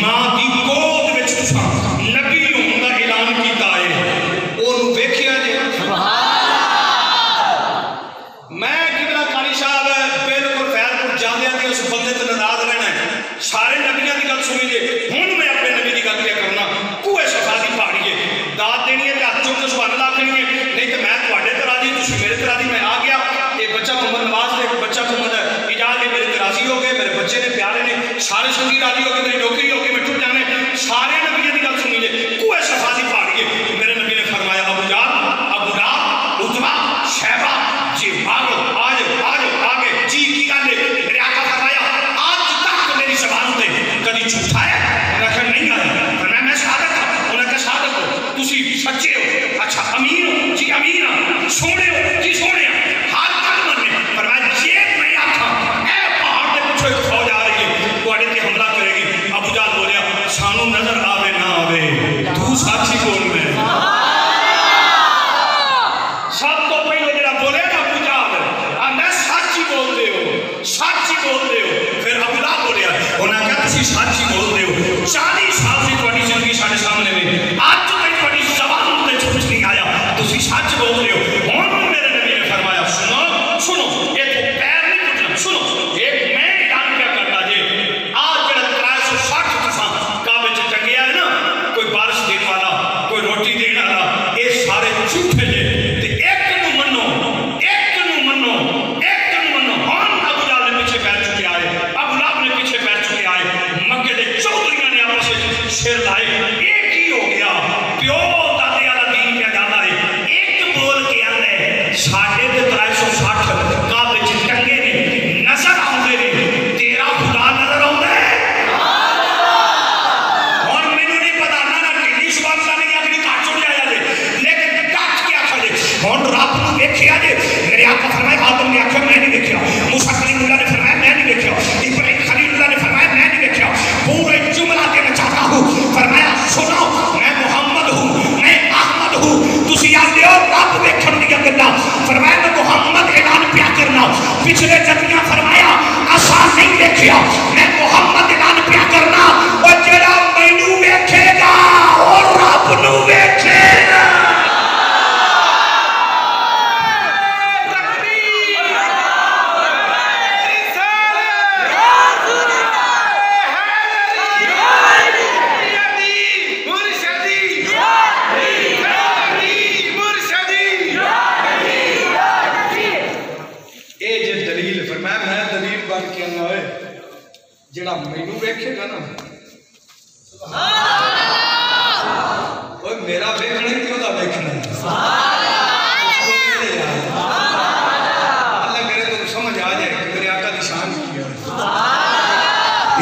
मां की गोद विच तुसां नबी होने का ऐलान किया है, ओनू वेखिया जे। सुभान अल्लाह। मैं किबला कारी साहब बिल्कुल फैलपुर जांदियां दी उस बंदे ते नाराज रहना है, सारे नबियां दी गल सुनी जे। हुन मैं अपने नबी दी गल क्या करना, कुए सफा दी पहाड़ी है दात देनी है ते हाथ चुक के सुभान अल्लाह आखनी है, नहीं तो मैं तुहाडे ते राजी तुसीं मेरे ते राजी। मैं आ गया ये बच्चा मोहम्मद नवाज ते बच्चा मोहम्मद इजाज ने मेरे ते राजी हो गए, मेरे बच्चे ने प्यारे ने सारे संगी राजी हो गए, मेरी नौकरी हो गई, मैं टुट जाने। सारे नबियां दी गल सुनी जे, कुए सफा दी पहाड़ी है। मेरे नबी ने फरमाया अबू जाल, अबू लाहब, उतबा, शैबा जी भागो आज आगे जी की गल है। मेरे आका फरमाया आज तक मेरी ज़बान पे कभी झूठा है उन्हें कहा नहीं आया, फरमाया मैं शहादत हां, उन्हें कहा शहादत हो, तुसी सच्चे हो, अच्छा अमीन हो जी अमीन हां, सोने हो जी सोने हां, हाथ तक मन्ने। फरमाया जे मैं आखा ए पहाड़ के पीछे फौज आ रही है तुहाडे ते हमला करेगी। अबू जाल बोलिया सानू नजर आवे ना आवे तू साची बोल मैं। सब तो पहले जेड़ा बोले ना अबू जाल मैं साची बोलदे हो, साची बोलदे हो। फिर अबू लाहब बोलिया उन्हें कहा तुसी साची बोलदे हो, 40 साल से तुहाडी जिंदगी साडे सामने में आज तक तुहाडी ज़बान ते झूठ नहीं आया, तुसी सच बोलदे हो। हुन मेरे नबी ने फरमाया सुनो सुनो ये तो पैर नहीं पुछना, सुनो एक मैं ऐलान क्या करता जे आज जेड़ा 360 तुसां काबे च टंगिया है ना, कोई बारिश देने वाला, कोई रोटी देने वाला, ये सारे झूठे जे ते एक नू मन्नो, एक नू मन्नो, एक नू मन्नो। हुन अबू जाल ने पीछे पैर चुके आए, अबू लाहब ने पीछे पैर चुके आए, मक्के दे चौधरियां ने आपस में सिर लाए। एक ही हो गया प्यो दादे वाला दीन क्या जाता है, एक बोल के आंदे साढ़े 360 काबे च टंगे ने नजर आउंदे ने, तेरा खुदा नजर आउंदा है। और मैनू नहीं पता ना ढिल्ली सुभान अल्लाह नहीं अपनी घाट चढ़ जाया जे, लेकिन डट के आखा जे हुन रब नू वेखिया जे। मेरे आका फरमाया आदम ने आखिया मैं नहीं देखिया, मूसा कलीमुल्लाह ने फरमाया मैं नहीं देखिया, इब्राहिम खलीलुल्लाह ने फरमाया मैं नहीं देखिया। पूरा जुमला देना चाहता हूं, फरमाया सुनो मैं मोहम्मद हूं, मैं अहमद हूं, तुसी आंदे हो रब देखण दी गल्लां। फरमाया मैं मोहम्मद ऐलान पिया करना, पिछले नबियां फरमाया असा नहीं देखिया, मैं मोहम्मद ऐलान पिया करना। और जेड़ा मैनू वेखेगा और रब नू वेखेगा। जेड़ा मैनू वेखेगा ना ओए मेरा वेखना ही ओदा वेखना अल्लाह करे तो समझ आ जाए कि मेरे आका दी शान की है।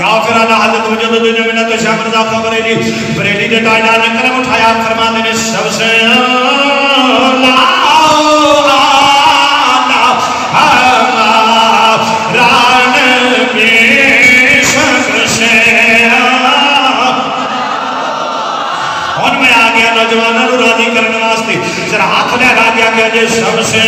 या फिर अल्लाह हज़रत वजद दुनिया में तो शामिल दा बरेली बरेली ने ताजा ने कलम उठाया फरमाते ने सबसे नौजवानों को राजी करने वास्ते जरा हाथ लहरा दिया गया जे सबसे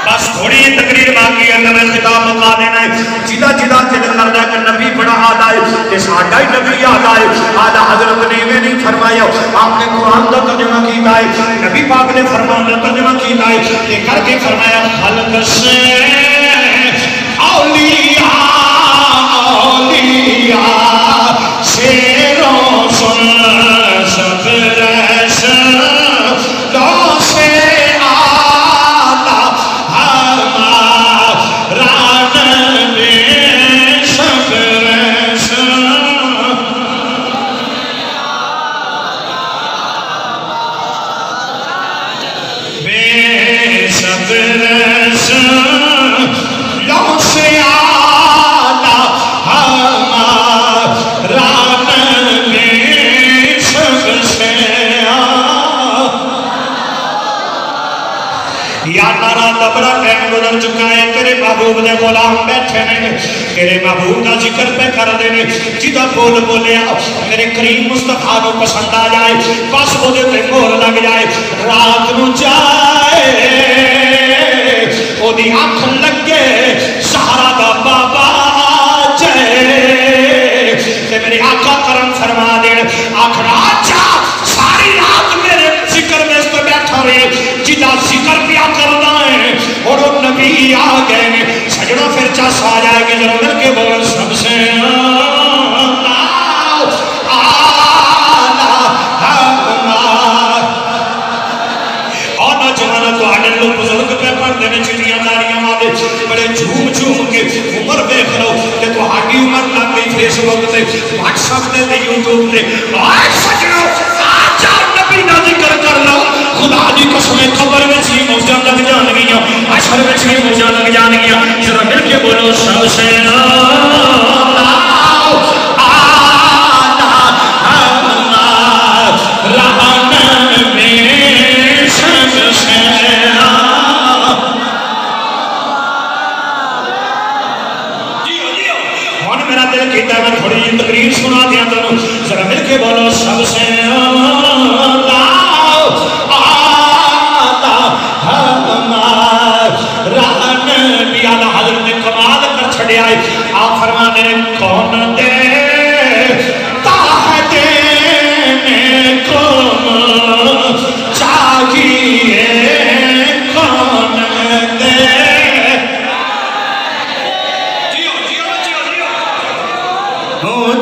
बस थोड़ी तकरीर बाकी है मैं खिताब मुका देना है जिदा जिदा दिल करदा कि नबी बड़ा आदा है ते साडा ही नबी आदा है आला हजरत ने इवें नहीं फरमाया आपने कुरान का तर्जुमा कीता है नबी पाक ने फरमान का तर्जुमा कीता है ते करके फरमाया खल्क से औलिया औलिया शेरों सुन सब रस लो से आला हमारा नबी सब रस बे सब रस लो से आला हमारा नबी सबसे या नारा तबरा टाइम गुजर चुका है तेरे महबूब ने गुलाम बैठे ने तेरे महबूब का जिक्र पे कर देने जिदा बोल बोलिया मेरे करीम मुस्तफा को पसंद आ जाए बस वो ते मोर लग जाए रात नू जाए ओदी अख लगे सहारा दा बाबा जाए ते मेरे आका करम फरमा देन आखरा अच्छा सारी रात मेरे जिक्र में इस पे बैठा रहे जिदा जिक्र पिया करना है और वो नबी आ गए ने सजना फिर चस आ जाएगी जरा मिल के बोल सबसे बड़े झूम झूम के उम्र देख लो ते तुम्हारी उम्र लग गई फेसबुक पे व्हाट्सएप पे यूट्यूब पे आज सजनो आज नबी दा जिक्र कर लो खुदा दी कसम खबर में ही मौजा लग जाएंगी अशर में ही मौजा लग जाएंगी जरा मिल के बोलो सबसे मैं थोड़ी जी तकरीर सुना दिया तुम जरा मिल के बोलो सबसे हजरत ने कमाल कर छड़िया आप फरमाने कौन दे चाहिए कौन दे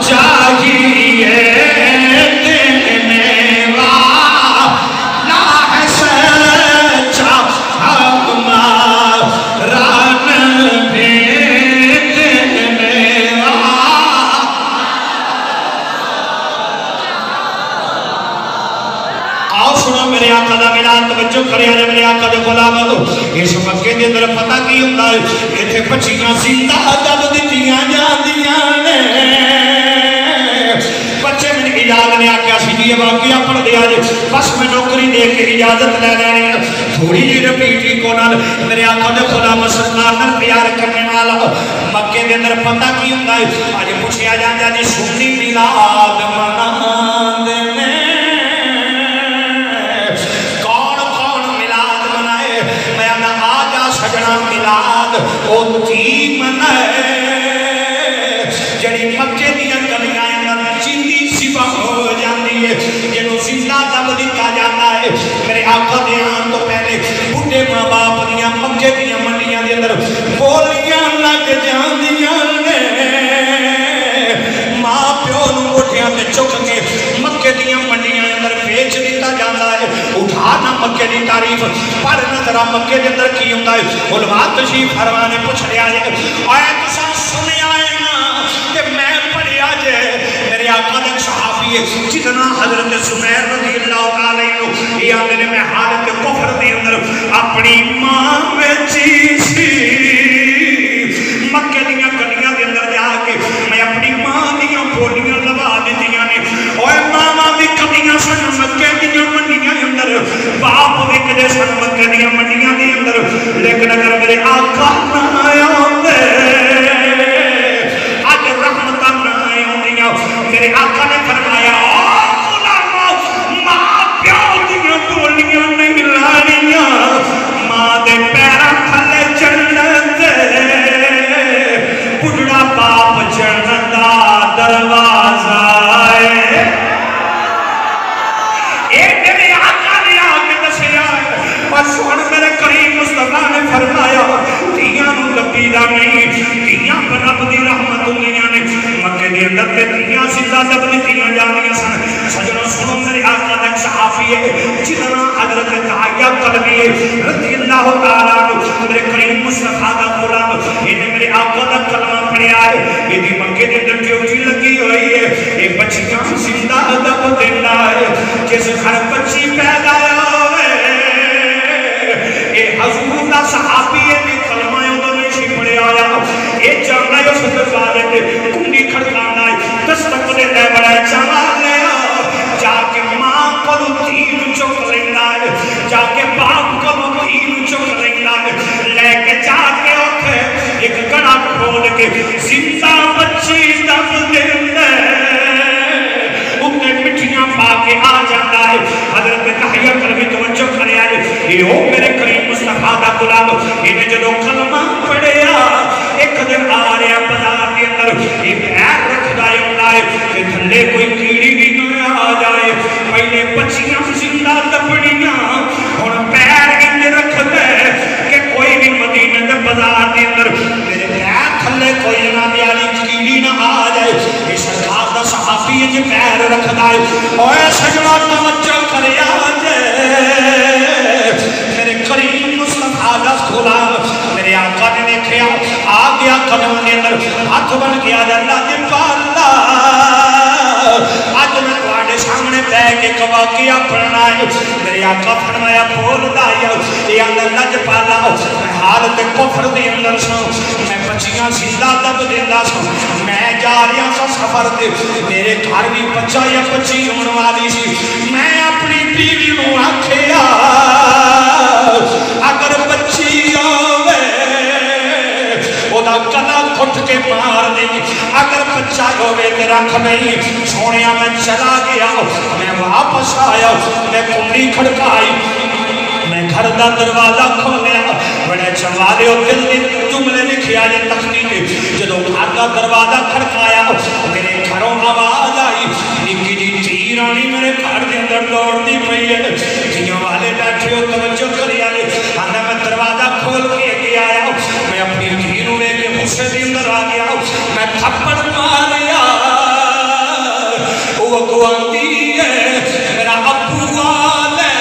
चाहिए देने वाला है सच्चा हमारा नबी देने आओ सुनो मेरे आका दा मिलाद तवज्जो करिया जे मेरे आका दे गुलाम इस मक्के दे अंदर पता की हुंदा है इत्थे बच्चियां जिंदा दब दित्तियां जांदियां ने बच्चे मैंने इजाजत ने आख्या सी जी वाकया पढ़ दिया जे बस मैं नौकरी दे के इजाजत ले लेनी है थोड़ी जी रपीटी को नाल मेरे आका दे गुलाम सरकार नाल प्यार करने वाला मक्के दे अंदर पता की हुंदा है अज पूछया जांदा जी सुन्नी मिलाद मनांदे ने सजना मिलाद ओ थी मनाए जड़ी मक्के दियां गलियां अंदर जिंदी सिवा हो जाती है जिन्हों जिंदा दब दिता जाता है मेरे आका दे आने तो पहले बुढ़े मां बाप दियां मक्के दियां मंडियां दे अंदर बोलियां लग जांदियां ने मां प्यो नूं मोटियां ते चुक के मक्के दियां मंडियां अंदर बेच दिता जाता है उठा ना मक्के दी तारीफ पढ़ ना जरा मक्के दे अंदर की हुंदा है उलमा तशरीफ फरमा ने पूछ लिया जे आए तुसा सुनिया है ना ते मैं पढ़िया जे मेरे आका दे सहाबी जितना हजरत सुमैर रज़ियल्लाहु तआला अन्हु ये आंदे ने मैं हालत कुफर दे अंदर अपनी मां वेची सी मक्के दियां गलियां दे अंदर जाके मैं अपनी मां दियां बोलियां लवा दित्तियां ने ओए मामा भी कदियां सन मक्के दियां मंडियां अंदर बाप विकदे सन मक्के दियां मंडियां दे अंदर लेकिन अगर मेरे आका ना आंदे अज रहमत ना आंदियां मेरे आका ने फरमाया ओ गुलामो मां प्यो दियां बोलियां नहीं लानियां मां दे पैरां थल्ले चढ़ना जिंदा दब दित्तियां जांदियां सन। सजनों सुनो मेरे आका दा सहाबी है जिन्ना हजरत ताया कलबी रज़ियल्लाहु ताला मेरे करीम मुस्तफा दा गुलाम इन्हें मेरे आका दा कलमा पढ़िया है। इहदी मक्के दे अंदर ड्यूटी लगी हुई है। ये बच्चियां जिंदा दब देंदा है। जिस घर बच्ची पैदा होवे ये हजूर दा सहाबी है भी कलमा उदों नहीं पढ़िया आया। ये जानदा है उस दरवाजे ते कुंडी खड़कांदा है दस्तक देंदा है बड़ा चावा ले जाके मां को तीन चुक लेंदा है जाके बाप को तीन चुक लेंदा है लेके जाके उठे एक गड़ा खोल के जिंदा बच्ची दब देंदा उन्हें मिठियां पाके आ जाता है। हजरत ताहिया कलबी तवज्जो करे आए ये ओ मेरे करीम मुस्तफा दा गुलाम इन्हें जो कलमा पढ़िया एक दिन आ रहा बाजार के अंदर ये पैर रखदा होंदा है कि थल्ले कोई कीड़ी भी ना आ जाए। पहले बच्चियां जिंदा दबड़ियां हुण पैर इंज रखदे कि कोई भी मदीने दे बाजार के अंदर मेरे पैर थल्ले कोई ना वाली कीड़ी ना आ जाए। ये सरकार दा सहाबी इंज पैर रखदा है। ओए सजना तवज्जो करया जे मेरे करीम मुस्तफा दा गुलाम मेरे आका ने देखिया आ गया कदम के अंदर हाथ बन गया अल्लाह दे पाला आज मैं तुम्हारे सामने बैठ के कवा किया पढ़ना है। मेरे आका फरमाया बोलदा ये अल्लाह दे पाला मैं हालत कुफर दे अंदर सो मैं बच्चियां जिंदा दब देंदा सो मैं जा रहा सा सफर ते मेरे घर भी बच्चा या बच्ची होने वाली सी। मैं अपनी बीवी नूं आखिया अगर बच्ची आवे ओदा गला घुट के मार दे अगर बच्चा होवे ते रख नहीं। सोने मैं चला गया मैं वापस आया मैं कुंडी खड़काई मैं घर का दरवाजा खोलिया बड़े चवाले दिल के जुमले लिखे आए तख्ती पे जो घर का दरवाजा खड़काया मेरे घरों आवाज आई निक्की जी धी रानी मेरे घर के अंदर दौड़ती पई है। जिया वाले बैठे हो तवज्जो करी आए आंदा मैं दरवाजा खोल के अगे आया मैं अपनी धी नूं वेख के गुस्से के अंदर आ गया मैं थप्पड़ मारिया वो अगो आंदी है मेरा अब्बू वाले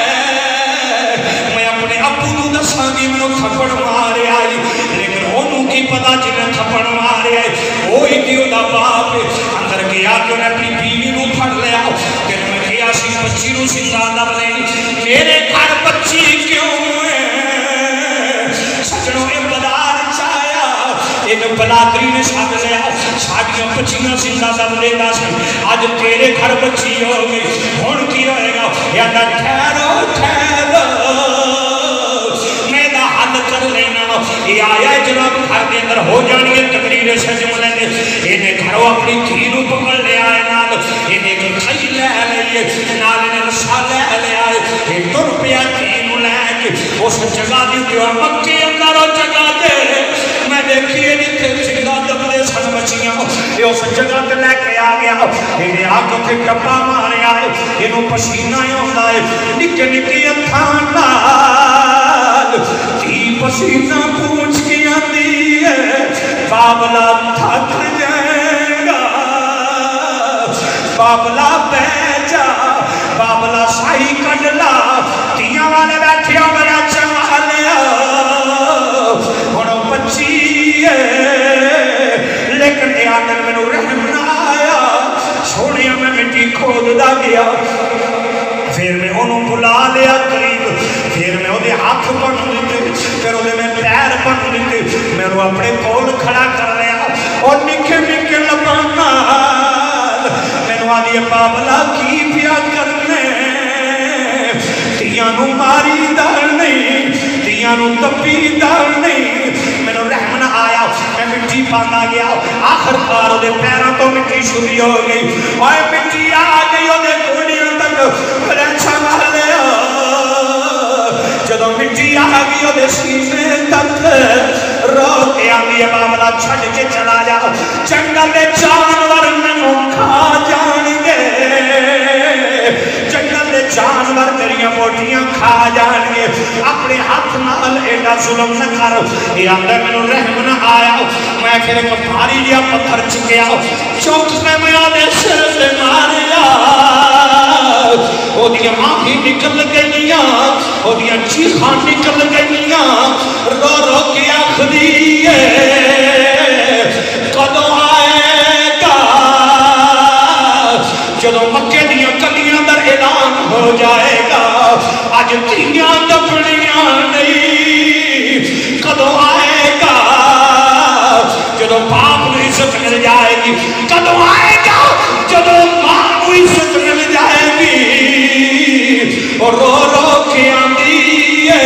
मैं अपने अब्बू नूं दसांगी मैनूं थप्पड़ मारिया लेकिन ओनू की पता जिन्हें थप्पड़ मारिया वो ही ओदा बाप अंदर गया कि उन्हें अपनी बीवी नूं फड़ लिया तेन मैं कहा सी बच्ची नूं जिंदा दब ले मेरे घर बच्ची क्यों है। सजनों ये बाजार चाया एक बलादरी ने छड़ लिया साडियां बच्चियां जिंदा दब लेंदा सी अज तेरे घर बच्ची हो गई हुण की होएगा यादा ठहरो ठहरो मैं दा हल कर लेना ये आया जनाब घर के अंदर हो जानी है तकरीर सजमले ने इन्हें घरों अपनी धी नूं पकड़ लिया है नाल इन्हें एक खई लै लई नाल इन्हें रस्सा लै लिया है तुर पिया धी नूं लैके उस जगह दी मक्के अंदर जगह दे मैं देखी जिथे जिंदा दबदे सन बच्चियां उस जगह ते लैके आ गया इन्हें आग ते टप्पा मारिया है इनू पसीना आउंदा है निक्के निक्के अखां नाल धी पसीना पूछ के आंदी है बाबला थक जाएगा बाबला बैजा बाबला साई कढ ला तियां वाले बैठे मेरा चवा लिया हुण बच्ची लेकिन आदर मैनू रहम ना आया सोने मैं मिट्टी खोददा गया फिर मैं उन्होंने बुला लिया करीब फिर मैं वो हाथ बन दिते फिर वो मैं पैर बन दिते मैं अपने कोल खड़ा कर लिया और निके निके लबाना मैनू आदि बाबला की पिया करने तियां नू मारी दाल नहीं तियां नू तपी दाल नहीं मैनू रहम ना आया मैं मिट्टी पाता गया आखिरकार वो पैरों तो मिट्टी शुरू हो गई और मिट्टी आ गई वो गोडियों तक जो मिट्टी आ गई वो सीने तक रो के आंदी है बाबला छड़ के चला जा जंगल के जानवर मैनू खा जाएंगे जंगल के जानवर तेरिया बोटियां खा जाएंगे। अपने हाथ नाल एडा जुल्म न कर। ये आंदा मैनू रहम न आया। मैं फिर एक भारी जिहा पत्थर चुकया, चुक के मैं आदे सिर से मारिया। ओदियां आंखें निकल गईयां, ओदियां चीखां निकल गईयां। रो रो के आखदी है कदों आएगा जदों मक्के दियां गलियां दा ऐलान हो जाएगा। अज धीआं दबणियां नहीं, कदों आएगा जदों बाप नूं इज्जत मिल जाएगी। कदों आएगा जदों मां नूं इज्जत मिल जाएगी। और रो रो के आंदी है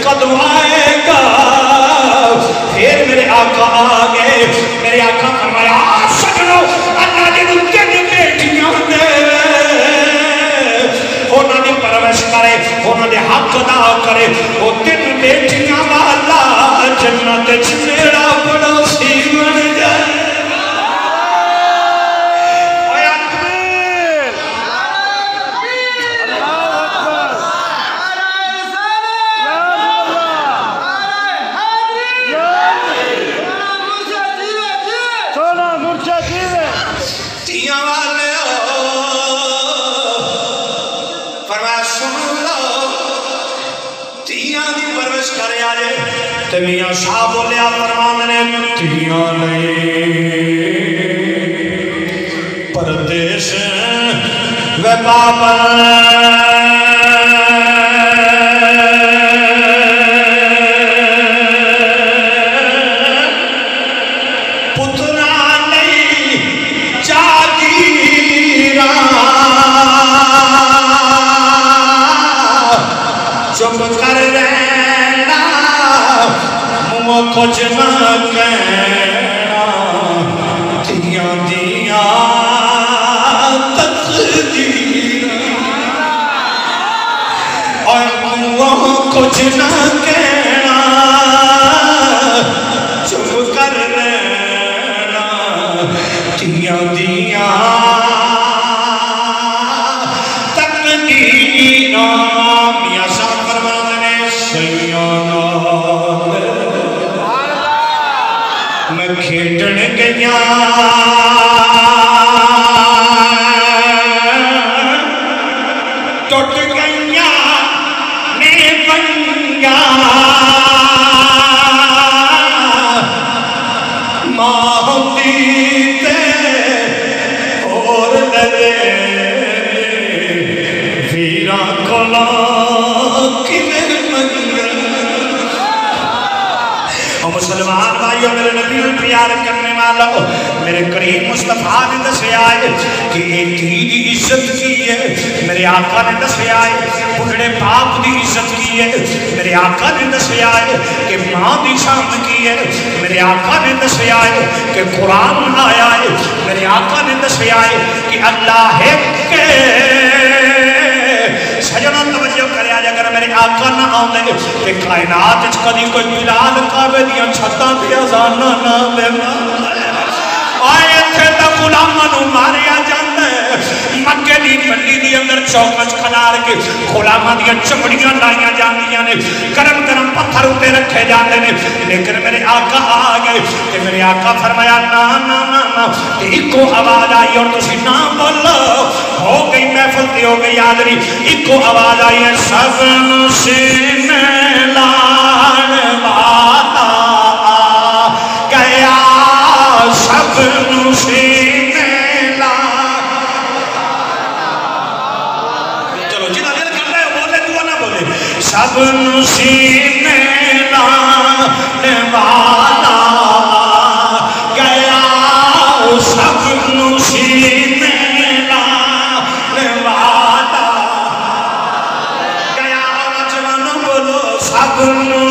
कदों आएगा। फिर मेरे आका आ गए। मेरे आका फरमाया सजनो अल्लाह जिन्हों तीन बेटियां ने उन्होंने परवरिश करे, उन्होंने हक अदा करे। वो तीन बेटियां वाला जन्नत च मेरा पड़ोसी बन जाए। मियां शाह बोलिया फरमान ने तियां परदेश वे बाबा पुत्रा नहीं जागीरा चुप कर रहना कुछ न कहना। दिया दिया तकदीर और कुछ न कहना चुप कर रहना। दिया दिया तकदीर मियां शाह फरमाते ने सैयाना मैं खेडन गया टुट गईया ने पंगा माहौली ते और लगे वीरा कोला किवें मंगा। मुसलमान भाइयों मेरे नबी को प्यार करने वालों मेरे करीम मुस्तफा ने दसिया है कि एक धी की इज्जत की है। मेरे आका ने दसिया है बुढ़े बाप की इज्जत की है। मेरे आका ने दसिया है कि मां की शान की है। मेरे आका ने दसिया है कि कुरान आया है। मेरे आका ने दसिया है कि अल्लाह है के सजना तवज्जो करया अगर मेरे आका ना आउंदे ते कायनात च कदी कोई बिलाल काबे दियां छत्तां ते अज़ान ना देंदा। आए इत्थे तां गुलामां नूं मारिया जांदा है। मक्के दी मंडी दी अंदर चौकच खलार के गुलामां दियां चमड़ियां लाईयां जांदियां ने। गरम गरम पत्थर उत्ते रखे जांदे ने। लेकिन मेरे आका आ गए ते मेरे आका फरमाया ना ना ना ना ते इको आवाज आई और तुसी ना बोलो। हो गई महफिल ते हो गई हाज़री। इको आवाज आई है सबनु सीने लान वाला गया सबनु सीने ला। चलो जितना दिल कर रहे हो बोले दुआ ना बोले। सबनु सीने लान वाला गया सबनु सीने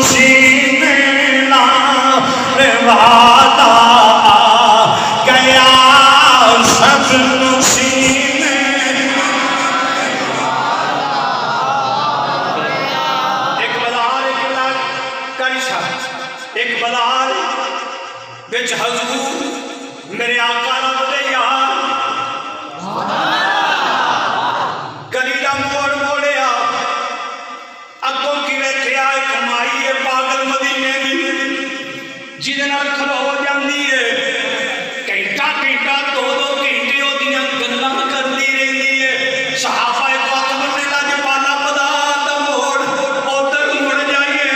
सीने लाने वाला गया सब सीने। एक बलाल एक लाख करिशा एक बलाल बिच हजूर मेरे आका ना बोले यार गली दा जिहदे नाल खलो जांदी है घंटा घंटा 2-2 घंटे ओदियां गल्लां करदी रहिंदी है। सहाबा एक वक्त बंदे दा जपाला पदा दा मोड़ उधर मुड़ जाइए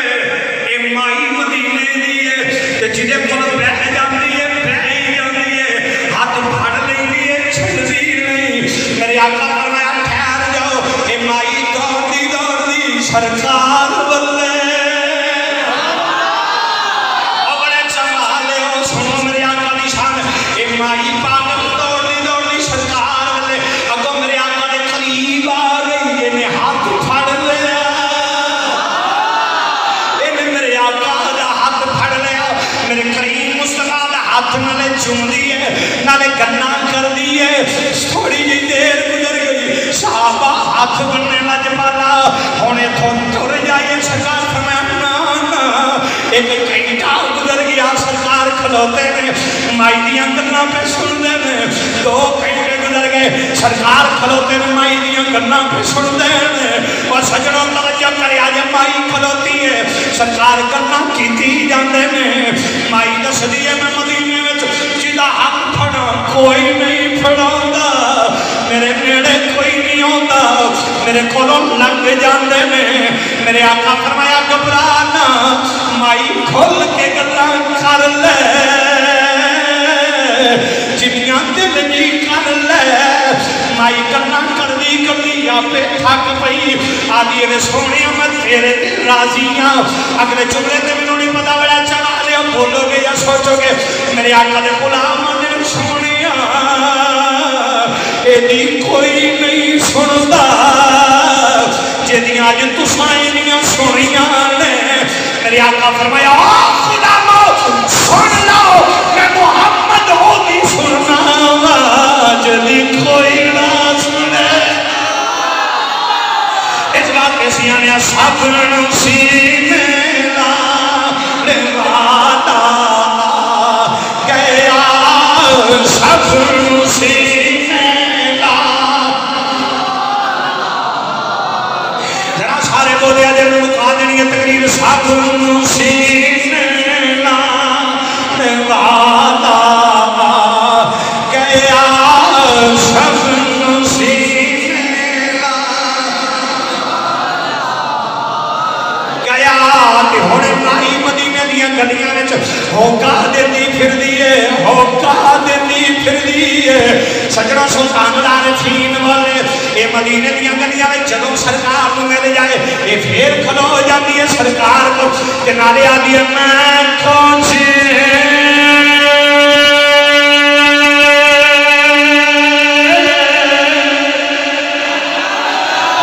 ए माई मदीने दी है ते जिहदे कोल बैठ जांदी है बैठ ही जांदी है हाथ फड़ लैंदी है छुड़दी नहीं। मेरे आका फरमाया ठहर जाओ ए माई दौड़दी दौड़दी सरकार बल्ले माई पागल दौड़ती दौड़ती सरकार वाले अगो मेरे आका दे करीब आ गई इन्हें हाथ फड़ लिया इन्हें मेरे आका दा हाथ फड़ लिया मेरे करीम मुस्तफा दा हाथ नाले चूमदी है नाले गन्ना कर दी है। थोड़ी जी देर गुजर गई साहबा हाथ बनने लग पाला हुण इथों तुर जाइए सरकार फरमाया एक घंटा गुजर गया सरकार खलोते ने माई दियां गल्लां पे सुनते ने 2 घंटे गुजर गए सरकार खलोते ने माई दियां गल्लां पे सुनते ने और सजनों तवज्जो करे आज माई खलोती है सरकार गल्लां कीती जांदे ने माई दसदी है मैं मदीने विच जिहदा हक फड़ा कोई नहीं फड़ांदा मेरे नेड़े कोई नहीं आंदा मेरे कोलों लंघ जांदे ने। मेरे आका फरमाया घबरा ना माई खोल के गल्लां कर ले जिन्नियां दिल दी कर ले। माई गल्लां करदी करदी आपे थक पई आदि वे सोहणे मैं तेरे ते राजी हां। अगले जुमले ते मैनूं नहीं पता बड़ा चला लिया बोलोगे या सोचोगे मेरे आका दे गुलाम ने सोहणिया एदी कोई नहीं सुनदा जिहदियां अज तुसां इन्नियां सोहणियां ने। मेरे आका फरमाया गुलामो सुन लो मैं मुहम्मद होदी सुनना जदी कोई ना सुने। इस बात के सियाने सब सीने ला वादा गया सब सीने ला जरा सारे बोले अजे मुका देनी है तकरीर सब सीने ला वादा गया सब सीने ला गया ते हुणे माई मदीने दियां गलियां विच होका देंदी फिरदी है होका देंदी फिरदी है। सजणों सुल्तान आरिफीन वाले ये मदीने दियां गलियां विच जदों सरकार नूं मिल जाए ये फिर खलो जाती है सरकार को ते नाले आदी है मैं कुछ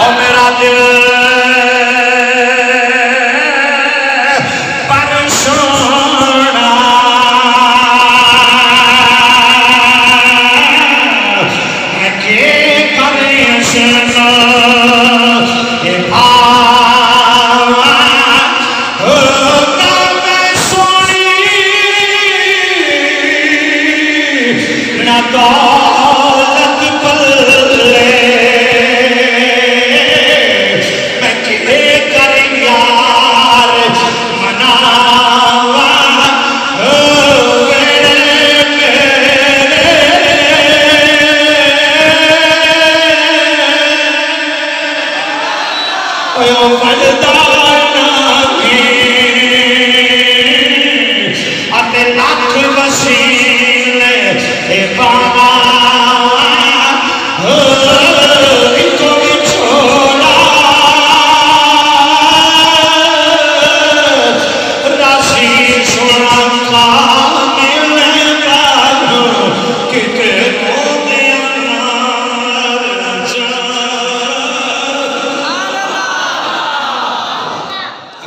ओ मेरा दिल पर सोना मैं के करे सुनो ये दौलत पल्ले मैं किए कर यार मनावा लाख वसीले बाबा इनको भी छोड़ा राशि सोना का मिलेगा कितने को देना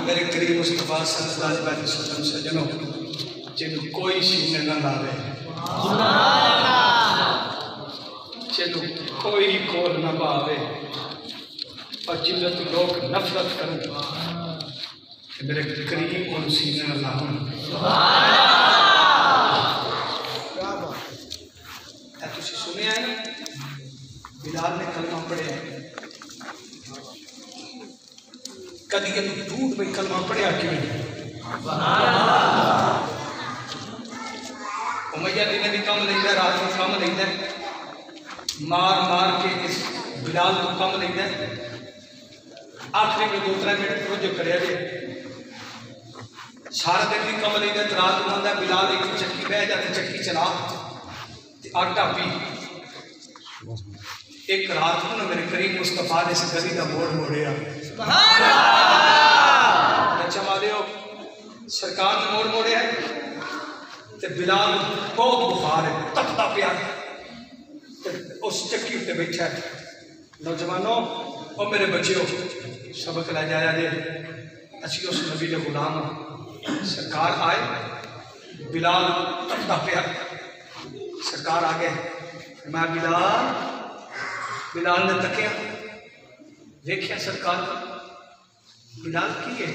मेरे करीम मुस्तफा सल्लल्लाहु अलैहि वसल्लम सजनों जिन्हें कोई सीने न लावे जिन्हें कोई कोल न पावे और जिल्लत लोग नफरत करें मेरे करीम उन सीने न लावन। तुसी सुनिया है बिलाल ने कलमा पढ़िया कदी झूठ भाई कलमा पढ़िया क्यों मार मार के इस बिलाल को कम लेना आखिरी में 2-3 मिनट जो करे सारा दिन भी कम लेना तो रात को आंदा बिलाल एक चक्की बह जाते चक्की चला आटा पी। एक रात को ना मेरे करीम मुस्तफा ने इस गली का मोड़ मोड़िया अच्छा मालियो सरकार ने मोड़ मोड़िया ते बिलाल बहुत बुखार है तपता पिया उस चक्की उत्ते बैठा है। नौजवानों और मेरे बच्चों सबक लै जाया जे असी उस नबी के गुलाम सरकार आए बिलाल तपता पिया सरकार आ गए मैं बिलाल ने तकिया देखिया सरकार बिलाल की है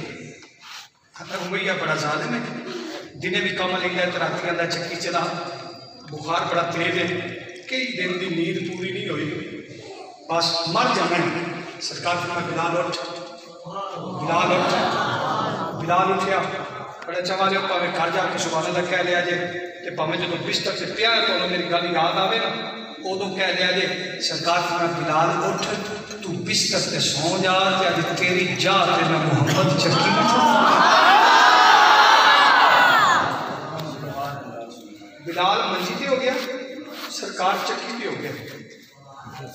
उमैया बड़ा जालिम है दिने भी कम लेंगे तो रात का चक्की चला बुखार बड़ा तेज है कई दिन की नींद पूरी नहीं हुई बस मर जाना है। सरकार मैं बिलाल उठिया बड़े चवाले भावे घर जाके सुबाने का कह लिया जे कि भावे जो बिस्तर से पिया तो मेरी गल याद आवे ना उदो कह लिया जे सरकार मैं बिलाल उठ तू बिस्तर से सौ जा तेरी जा मैं मुहम्मद चक्की बिलाल मंजी पे हो गया सरकार चक्की पे हो गया।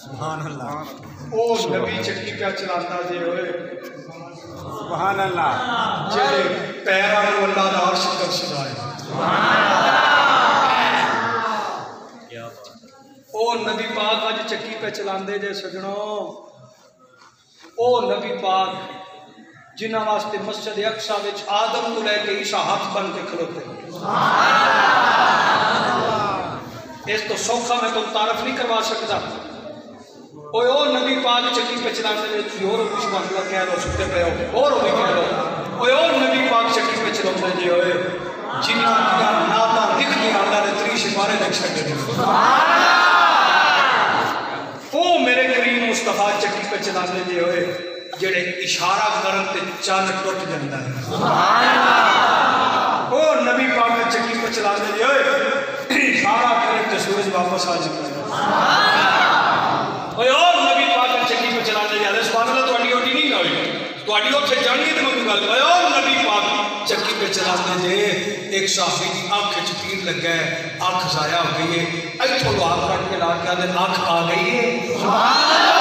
सुभान अल्लाह ओ नबी चक्की पे चलाता जे ओए सुभान अल्लाह जेरे पैरां नु अल्लाह दा अर्श तक सजाए सुभान अल्लाह ओ नबी पाक आज चक्की पे चलांदे जे सजणो ओ नबी पाक जिन्हां वास्ते मस्जिद अक्सा विच आदम को लेके ईसा हाथ बन के खलोते इस तो सौखा मैं तुम तारफ नहीं करवा सकता। ओए ओ नबी पाक चक्की पे चलाते और सुभान अल्लाह कह लो सुते पे हो और भी कह लो ओए ओ नबी पाक चक्की पे चलाते जी ओए जिन्ना दिया नाता लिख दिया अल्लाह ने 3 सिपारे लिख सके सुभान अल्लाह ओ मेरे करीम मुस्तफा चक्की पे चलाते जी ओए जेड़े इशारा करन ते चंद टूट जांदा है सुभान अल्लाह ओ नबी पाक चक्की पे चलाते जी ओए इशारा करे तो सूरज वापस आ जाता है ओए और नबी पाक चक्की पे चलाते जाते सुभान अल्लाह ਤੁਹਾਡੀ ड्यूटी नहीं होई ਤੁਹਾਡੀ ਉੱਥੇ ਜਾਣੀ ਤੇ ਮੈਨੂੰ ਗੱਲ ਓਏ और नबी पाक चक्की पे चलाते जे एक साफी की आंख च पीर लगा है आंख जाया हो गई है इथों लोहा कट के ला के आंख आ गई है सुभान अल्लाह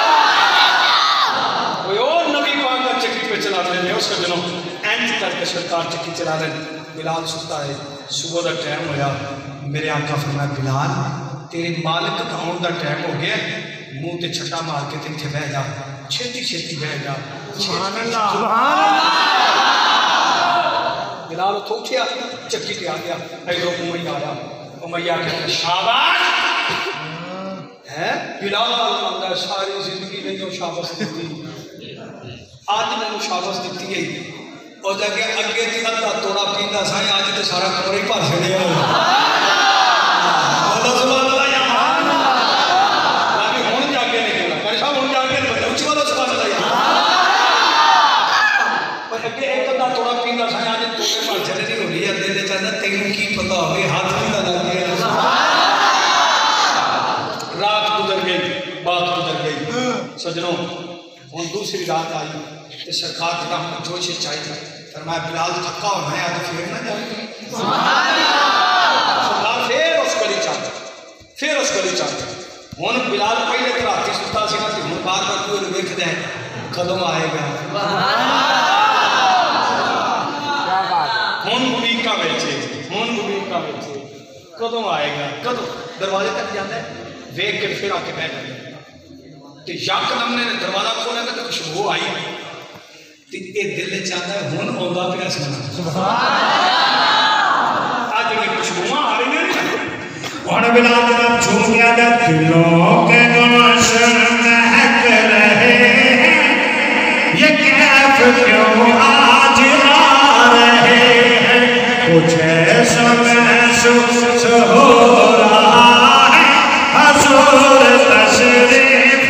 ओए और नबी पाक चक्की पे चलाते जे उस सजनों इंज करके सरकार चक्की चला रहे बिलाल सुता है सुबह का टाइम होया मेरे आका फरमाया बिलाल तेरे मालिक का आने का टाइम हो गया मुंह ते छट्टा मार के इतने बह जा छेती छेती बह जा सुभान अल्लाह सुभान अल्लाह बिलाल उठिया चक्की पे आ गया इधर उमैया आया उमैया कहता शाबाश है बिलाल आंदा सारी जिंदगी नहीं शाबाश दी आज मैंने शाबाश दी है और जाके अगे अद्धा तोड़ा पींदा साई आज तो सारा कमरा ही भर छड़िया सजनों हम दूसरी रात आई तो सरकार का जोश चाहिए फरमाया बिलाल थका होना है आज फिर ना जाए सरकार फिर उस गली चाहते हूँ बिलाल पहले तो रात सुता सी हूँ बार बार कोई वेखद है कदम आएगा हूँ उड़ीका बेचे कदों आएगा कदों दरवाजे तक जाता है वेख के फिर आके बह जाता तो यकदम ने दरवाजा खोला तो खुशबू आई तो ये दिल चाहता है हुन आंदा पिया सुना आज की खुशबुआं आ रही हैं और बिना जब झूम गया दिलों के गुलशन महक रहे हैं ये कैफ क्यों आज आ रहे हैं कुछ ऐसा महसूस हो रहा है हजूर तशरीफ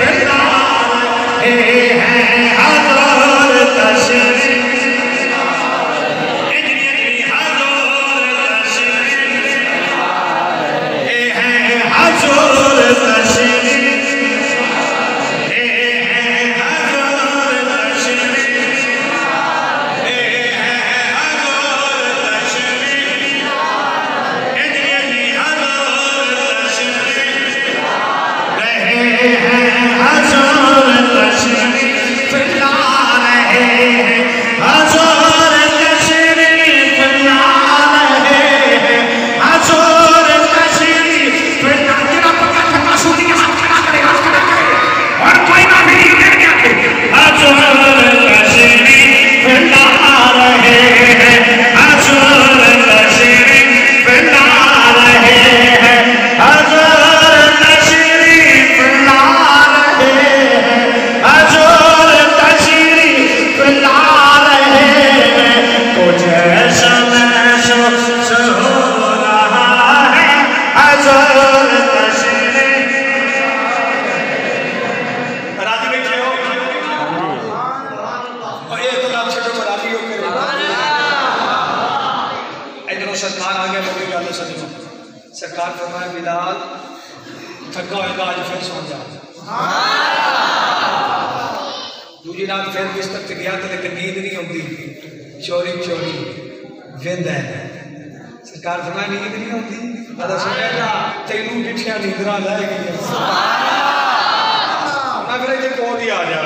गया मेरी गल सजो सरकार फरमाया बिलाल थका होएगा आज फिर सो जा दूजी रात फिर बिस्तर ते गया तो लेकिन नींद नहीं आती चोरी चोरी वेंद है सरकार फरमाया नींद नहीं आती अदा सुनिया तेनू डिठिया नींदरा लै गई मैं फिर इतने कोल ही आ जा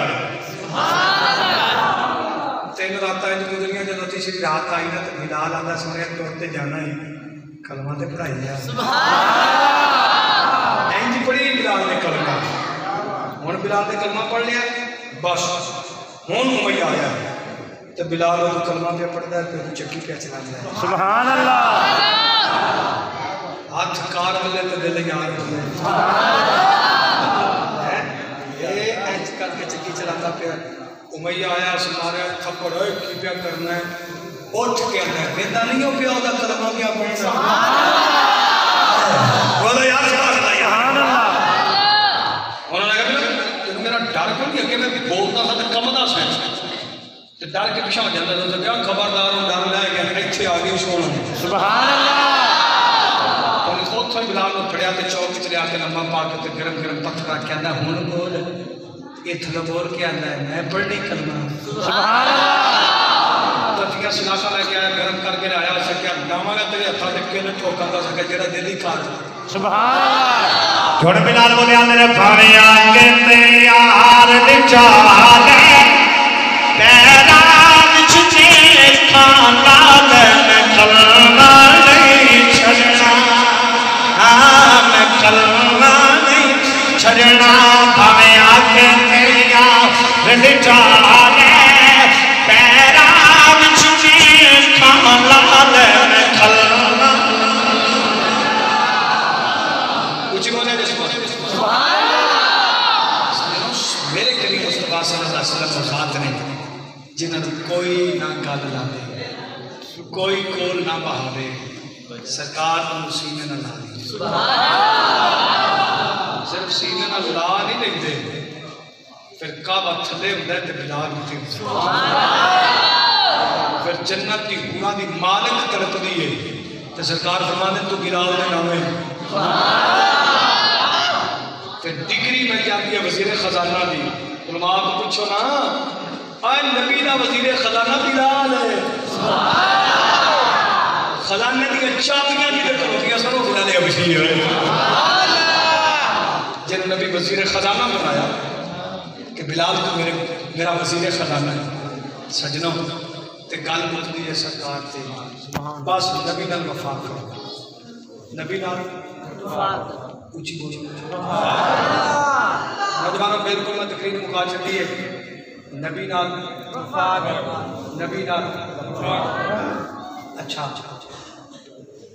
तीन रात गुजरिया जो तीसरी रात आई ना तो बिलाल आंदा सुनिया तुरते जाना ही कलमा तो पढ़ाई जा इंज पढ़ी बिलाल ने कलमा हुण बिलाल ने कलमा पढ़ लिया बस हुण उमैया आया तो बिलाल वो कलमा पे पढ़ता है तो चक्की पे चलाता है सुभान अल्लाह हाथ कार वाले तो दिल यार करके चक्की चलाता पे उमैया आया सुनारे थप्पड़ की क्या करना है उठ के अंदर वेंदा नहीं हो पिया ओदा कलमा क्या पढ़ना बोलो यार सुभान अल्लाह उन्होंने कहा तेन मेरा डर क्यों नहीं अगे मैं बोलता था तो कमदा सा तो डर के पिछा जाता तो क्या खबरदार डर लै गया इतने आ गई सोना सुभान अल्लाह उन्हें बिलाल को फड़िया तो चौक च लिया के लम्बा पा के गरम गरम पत्थर रख के आंदा हुण बोल ये थलो बोल के आंदा है मैं पढ़नी कलमा सुभान अल्लाह तथिया सलासा लेके आया गरम करके आया सके डावांगा तेरे हत्था ते किन ठोका दा सके जेड़ा दिल ही खा सुभान अल्लाह छोड़ बिलाल बोले मेरे भावे आके ते यार निचाले पैरा विच जे खाना ले कलमा नहीं छड़ना मैं कलमा नहीं छड़ना भावे आके ते यार निचाले पैरा विच जे खाना ले कलमा ऊंची बोले मेरे कभी मुस्तफा सल्लल्लाहु अलैहि वसल्लम साथ ने जिन्होंने कोई ना गल लावे कोई कोल ना बहावे सरकार सीने ना ला दी सिर्फ सीने ना ला नहीं लेंदे फिर काबा थले हुंदा ते बिलाल उत्ते फिर जन्नत दी हूरां दी मालिक तड़पदी है ते सरकार फरमांदे तू बिलाल दे नामे फिर डिग्री मिल जाती है वजीर खजाना की उलमा को पूछो ना आज नबी का वजीर खजाना बिलाल है खजाने की चाबियां जिहदे कोल होंदियां सन ओह बिलाल हबशी है जिन्हें नबी वजीर खजाना बनाया कि बिलाल तो मेरा वजीर खजाना है सजनों ते गल मुकदी है सरकार ते बस नबी नाल वफा करो नबी नाल ऊंची बोलो नौजवानों बिल्कुल मैं तकरीर मुका चली है नबी नाल नबी नाल अच्छा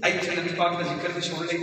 इतने नबी पाक का जिक्र भी सुन लेंगे।